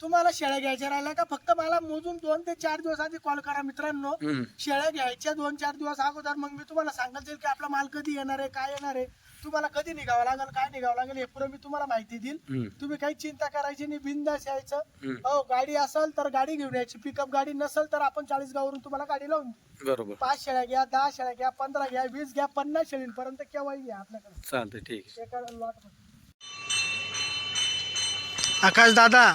Speaker 5: तुम्हाला शेळ्या घ्यायच्या राहिल्या का फक्त मला मोजून 2 ते 4 दिवस आधी कॉल करा मित्रांनो. शेळ्या घ्यायच्या 2-4 दिवस अगोदर, मग मी तुम्हाला सांगत जाईल की आपला माल कधी येणार आहे, काय येणार आहे, तुम्हाला कधी निघावं लागेल, काय निघावं लागेल, हे पुरं मी तुम्हाला माहिती देईल. तुम्ही काही चिंता करायची नाही, बिनधास्त यायचं. हो, गाडी असेल तर गाडी घेऊन यायची, पिकअप गाडी नसेल तर आपण 40 गावावरून तुम्हाला गाडी लावून देऊ.
Speaker 1: बरोबर.
Speaker 5: 5 शेळ्या घ्या, 10 शेळ्या घ्या, 15 घ्या, 20 घ्या, 50 शेळींपर्यंत केव्हाही घ्या आपल्याकडे.
Speaker 1: चालतंय, ठीक आहे.
Speaker 5: एका लॉट. आकाश दादा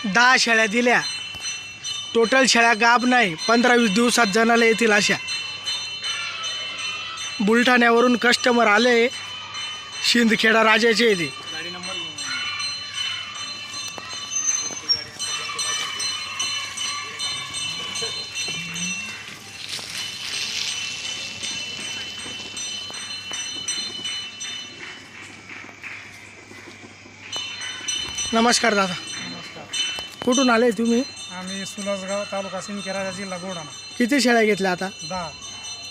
Speaker 5: 10 शेळ्या दिल्या, टोटल शेळ्या गाब नाही, 15-20 दिवसात जणाला येतील अशा. बुलढाण्यावरून कस्टमर आले, शिंदखेडा राजाचे ते.
Speaker 4: गाडी नंबर घेऊन
Speaker 5: नमस्कार दादा, कुठून आले तुम्ही?
Speaker 4: आम्ही सुलसगाव तालुका सिंदखेडा जिल्हा बुलढाणा.
Speaker 5: किती शेळ्या घेतल्या आता?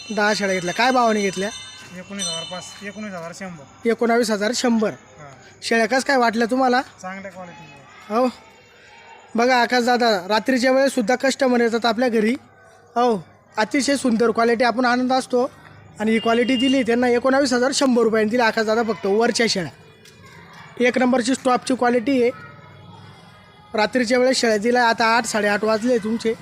Speaker 5: 10 शेळ्या घेतल्या. काय भावाने घेतल्या?
Speaker 4: 19,100.
Speaker 5: 19,100. शेळ्या कसं काय वाटल्या तुम्हाला?
Speaker 4: चांगल्या क्वालिटी.
Speaker 5: हो बघा आकाश दादा, रात्रीच्या वेळेस सुद्धा कस्टमर येतात आपल्या घरी. हो, अतिशय सुंदर क्वालिटी, आपण आनंद असतो. आणि ही क्वालिटी दिली त्यांना 19,100 रुपयांनी दिली आकाश दादा, फक्त वरच्या शेळ्या. 1 नंबरची स्टॉपची क्वालिटी आहे. रात्रीच्या वेळेस शेळ्या दिल्या. आता 8-8:30 वाजले तुमचे.